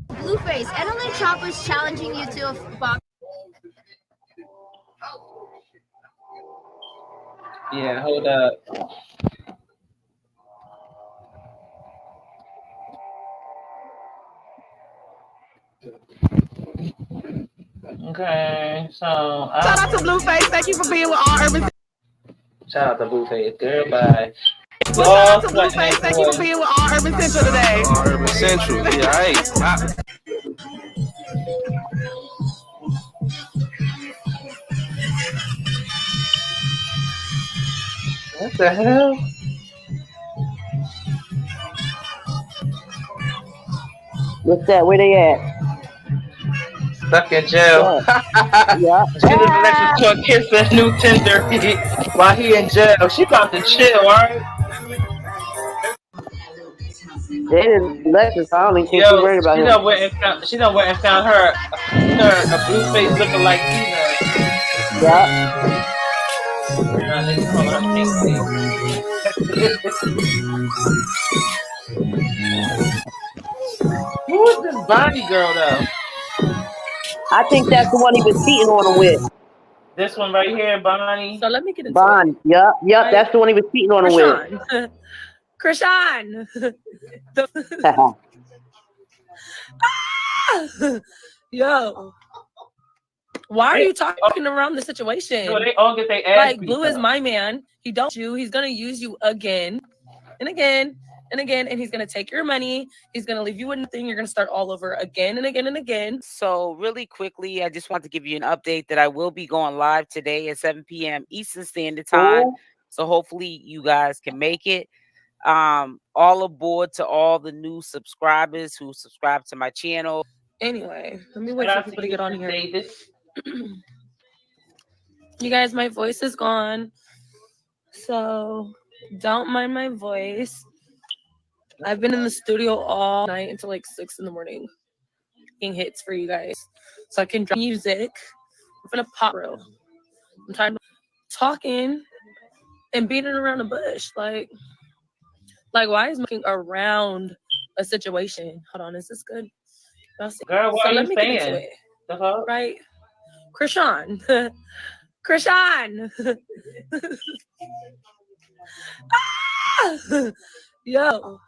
[SPEAKER 12] Alexis.
[SPEAKER 10] Blueface, Edelman Chopper's challenging you to a box.
[SPEAKER 1] Yeah, hold up. Okay, so
[SPEAKER 7] Shout out to Blueface. Thank you for being with all urban.
[SPEAKER 1] shout out to Blueface, girl. Bye.
[SPEAKER 7] Well, shout out to Blueface. Thank you for being with all urban central today.
[SPEAKER 13] All urban central, yeah, hey.
[SPEAKER 1] What the hell?
[SPEAKER 2] What's that? Where they at?
[SPEAKER 1] Stuck in jail.
[SPEAKER 2] Yeah.
[SPEAKER 1] Jadein Alexis caught kissing new Tinder while he in jail. She about to chill, alright?
[SPEAKER 2] Jadein Alexis, I don't even think she
[SPEAKER 1] Yo,
[SPEAKER 2] worried about
[SPEAKER 1] she
[SPEAKER 2] him.
[SPEAKER 1] done went and found her a Blueface looking like Tina.
[SPEAKER 2] Yeah.
[SPEAKER 1] They call her pink face. Who is this Bonnie girl though?
[SPEAKER 2] I think that's the one he was cheating on him with.
[SPEAKER 1] This one right here, Bonnie.
[SPEAKER 4] So let me get into
[SPEAKER 2] Bond. Yep, yep,
[SPEAKER 4] Right.
[SPEAKER 2] that's the one he was cheating on him with.
[SPEAKER 4] Krishan. Yo. Why are you talking around the situation?
[SPEAKER 1] So they all get their ass
[SPEAKER 4] Like,
[SPEAKER 1] beat
[SPEAKER 4] Blue is
[SPEAKER 1] up.
[SPEAKER 4] my man. He don't you. He's gonna use you again and again and again, and he's gonna take your money. He's gonna leave you with nothing. You're gonna start all over again and again and again.
[SPEAKER 14] So really quickly, I just want to give you an update that I will be going live today at 7 p.m. Eastern Standard Time.
[SPEAKER 2] Ooh.
[SPEAKER 14] So hopefully you guys can make it. All aboard to all the new subscribers who subscribe to my channel.
[SPEAKER 4] Anyway, let me wait for people to get on here. You guys, my voice is gone, so don't mind my voice. I've been in the studio all night until like 6 in the morning, making hits for you guys, so I can drop music. I'm gonna pop real. I'm tired of talking and beating around the bush. Like why is making around a situation? Hold on, is this good?
[SPEAKER 1] Girl, what
[SPEAKER 4] so
[SPEAKER 1] are
[SPEAKER 4] let
[SPEAKER 1] you
[SPEAKER 4] me get into
[SPEAKER 1] saying?
[SPEAKER 4] it.
[SPEAKER 1] The fuck?
[SPEAKER 4] Right, Krishan. Krishan. Yo,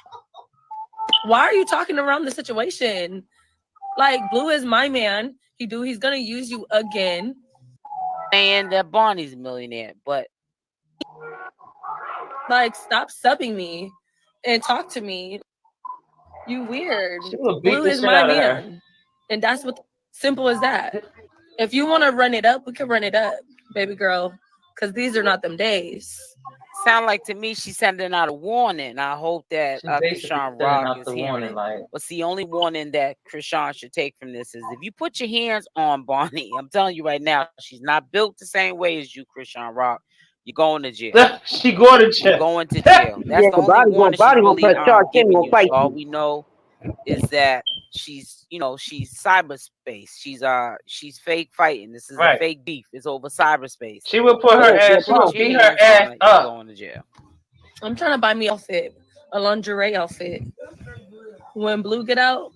[SPEAKER 4] why are you talking around the situation? Like, Blue is my man. He's gonna use you again.
[SPEAKER 14] And that Barney's a millionaire, but
[SPEAKER 4] like, stop subbing me and talk to me. You weird. Blue is my man, and that's what simple as that. If you want to run it up, we can run it up, baby girl, because these are not them days.
[SPEAKER 14] Sound like to me she's sending out a warning. I hope that Krishan Rock is hearing. What's the only warning that Krishan should take from this is if you put your hands on Bonnie, I'm telling you right now, she's not built the same way as you, Krishan Rock. You're going to jail.
[SPEAKER 1] She going to jail.
[SPEAKER 14] You're going to jail. That's the only warning she's really giving you. So all we know is that she's cyberspace. She's fake fighting. This is a fake beef. It's over cyberspace.
[SPEAKER 1] She will put her ass. She will beat her ass up.
[SPEAKER 14] Going to jail.
[SPEAKER 4] I'm trying to buy me an outfit, a lingerie outfit. When Blue get out,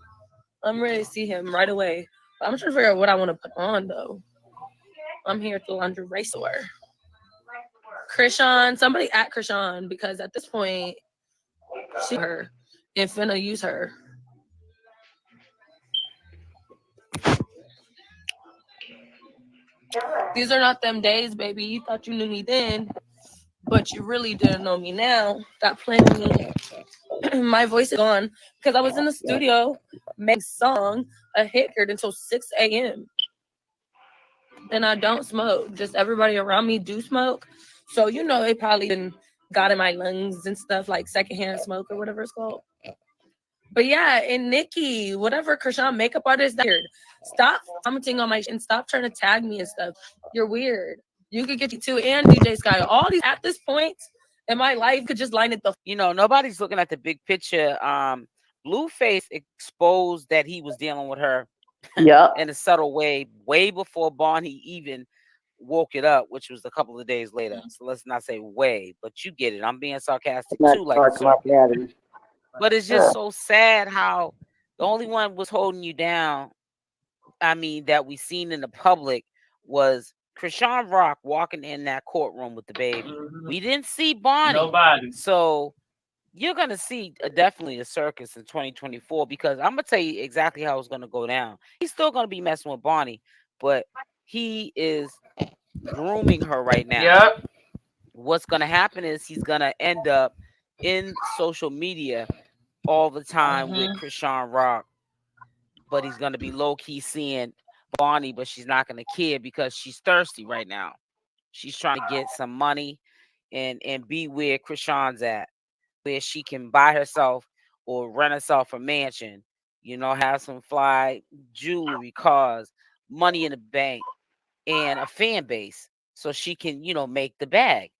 [SPEAKER 4] I'm ready to see him right away. But I'm trying to figure out what I want to put on though. I'm here at the lingerie store. Krishan, somebody at Krishan, because at this point, she her and finna use her. These are not them days, baby. You thought you knew me then, but you really didn't know me now. Stop playing with me. My voice is gone because I was in the studio making song a hit here until 6 a.m. And I don't smoke. Just everybody around me do smoke. So you know, it probably didn't got in my lungs and stuff like secondhand smoke or whatever it's called. But yeah, and Nikki, whatever, Krishan, makeup artist, that's weird. Stop commenting on my shit and stop trying to tag me and stuff. You're weird. You could get you too, and DJ Sky. All these at this point in my life could just line it the.
[SPEAKER 14] You know, nobody's looking at the big picture. Blueface exposed that he was dealing with her in a subtle way, way before Barney even woke it up, which was a couple of days later. So let's not say way, but you get it. I'm being sarcastic too, like a circus. But it's just so sad how the only one was holding you down, I mean, that we seen in the public was Krishan Rock walking in that courtroom with the baby. We didn't see Bonnie.
[SPEAKER 1] Nobody.
[SPEAKER 14] So you're going to see definitely a circus in 2024 because I'm going to tell you exactly how it's going to go down. He's still going to be messing with Bonnie, but he is grooming her right now.
[SPEAKER 1] Yep.
[SPEAKER 14] What's going to happen is he's going to end up in social media all the time with Krishan Rock, but he's going to be low-key seeing Bonnie, but she's not going to care because she's thirsty right now. She's trying to get some money and be where Krishan's at, where she can buy herself or rent herself a mansion, you know, have some fly jewelry, cars, money in the bank, and a fan base so she can, you know, make the bag.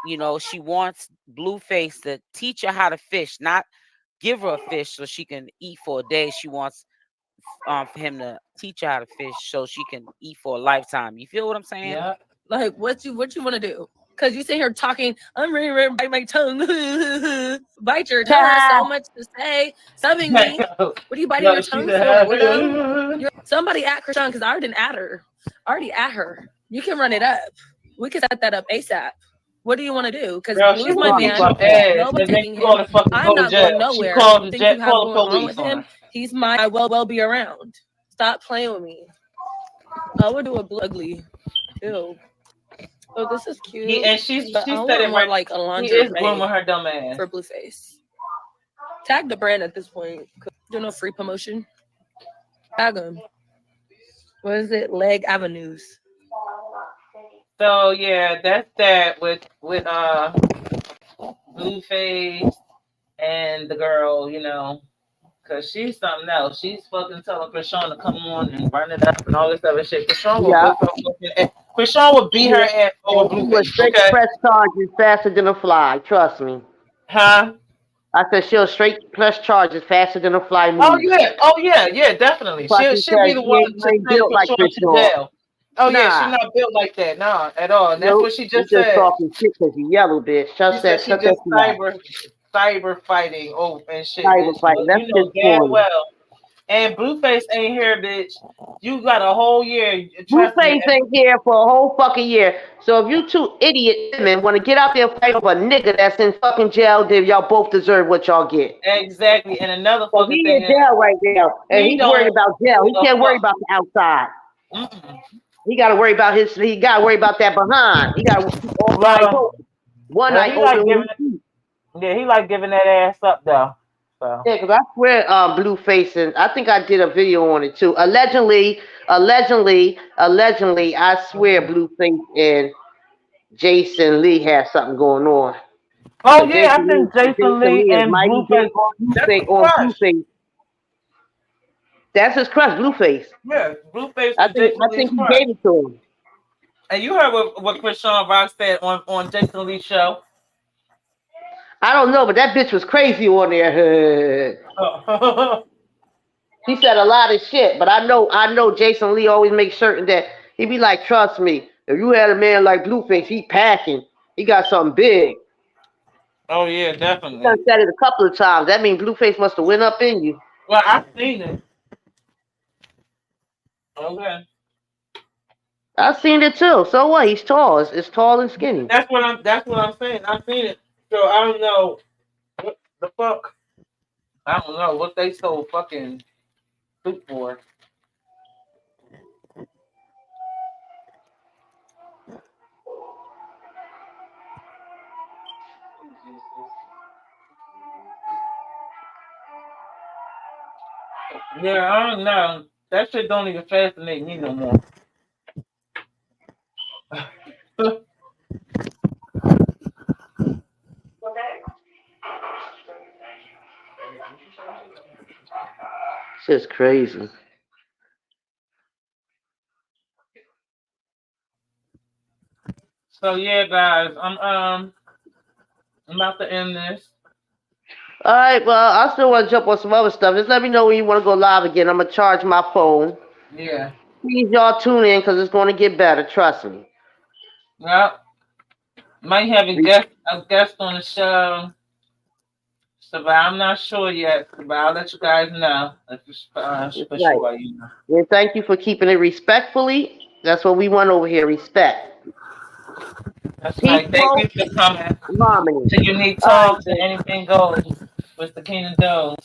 [SPEAKER 14] You know, she wants Blueface to teach her how to fish, not give her a fish so she can eat for a day. She wants for him to teach her how to fish so she can eat for a lifetime. You feel what I'm saying?
[SPEAKER 1] Yeah.
[SPEAKER 4] Like what you want to do? Because you sit here talking, I'm ready to bite my tongue. Bite your tongue. There's so much to say. Subbing me. What are you biting your tongue for, widow? Somebody at Krishan, because I already didn't at her. I already at her. You can run it up. We can set that up ASAP. What do you want to do? Because Blue's my man. Nobody's taking him. I'm not going nowhere. I think you have going on with him. He's my I will be around. Stop playing with me. I would do a Blue ugly. Ew. Oh, this is cute.
[SPEAKER 1] And she said it
[SPEAKER 4] more like a
[SPEAKER 1] lingerie. He is
[SPEAKER 4] lingerie
[SPEAKER 1] grooming her dumb ass
[SPEAKER 4] for Blueface. Tag the brand at this point. Do no free promotion. Tag them. What is it? Leg Avenues.
[SPEAKER 1] So yeah, that's that with Blueface and the girl, you know, because she's something else. She's fucking telling Krishan to come on and run it up and all this other shit. Krishan will beat her ass over Blueface.
[SPEAKER 2] Straight press charges faster than a fly. Trust me.
[SPEAKER 1] Huh?
[SPEAKER 2] I said she'll straight press charges faster than a fly moves.
[SPEAKER 1] Oh yeah, definitely. She'll be the one to send Krishan to jail. Oh yeah, she's not built like that, no, at all. And that's what she just said.
[SPEAKER 2] Just talking shit because you yellow, bitch.
[SPEAKER 1] She said she just cyber fighting and shit.
[SPEAKER 2] Cyber fighting. That's
[SPEAKER 1] you know damn well. And Blueface ain't here, bitch. You got a whole year.
[SPEAKER 2] Blueface ain't here for a whole fucking year. So if you two idiot women want to get out there and fight over a nigga that's in fucking jail, then y'all both deserve what y'all get.
[SPEAKER 1] Exactly. And another fucking
[SPEAKER 2] thing. He's in jail right now, and he's worried about jail. He can't worry about the outside. He got to worry about he got to worry about that behind. He got to one night open.
[SPEAKER 1] He like giving that ass up though. So.
[SPEAKER 2] Yeah, because I swear Blueface, and I think I did a video on it too. Allegedly, I swear Blueface and Jason Lee had something going on.
[SPEAKER 1] Oh yeah, I think Jason Lee and Blueface
[SPEAKER 2] on Blueface. That's his crush, Blueface.
[SPEAKER 1] Yeah, Blueface.
[SPEAKER 2] I think he gave it to him.
[SPEAKER 1] And you heard what Krishan Rock said on Jason Lee's show.
[SPEAKER 2] I don't know, but that bitch was crazy on there. He said a lot of shit, but I know Jason Lee always makes certain that he be like, trust me, if you had a man like Blueface, he packing. He got something big.
[SPEAKER 1] Oh yeah, definitely.
[SPEAKER 2] He done said it a couple of times. That means Blueface must have went up in you.
[SPEAKER 1] Well, I've seen it. Okay.
[SPEAKER 2] I've seen it too. So what? He's tall. It's tall and skinny.
[SPEAKER 1] That's what I'm saying. I've seen it. So I don't know what the fuck. I don't know what they so fucking stupid for. Yeah, I don't know. That shit don't even fascinate me no more.
[SPEAKER 2] Shit's crazy.
[SPEAKER 1] So yeah, guys, I'm about to end this.
[SPEAKER 2] All right, well, I still want to jump on some other stuff. Just let me know when you want to go live again. I'm going to charge my phone.
[SPEAKER 1] Yeah.
[SPEAKER 2] Please, y'all tune in because it's going to get better. Trust me.
[SPEAKER 1] Well, might have a guest on the show. So, but I'm not sure yet. But I'll let you guys know. If it's,
[SPEAKER 2] Right.
[SPEAKER 1] sure, you know.
[SPEAKER 2] Well, thank you for keeping it respectfully. That's what we want over here, respect.
[SPEAKER 1] That's right. Thank you for coming.
[SPEAKER 2] Harmony.
[SPEAKER 1] To Unique Talks and Anything Goes with the King of Doe.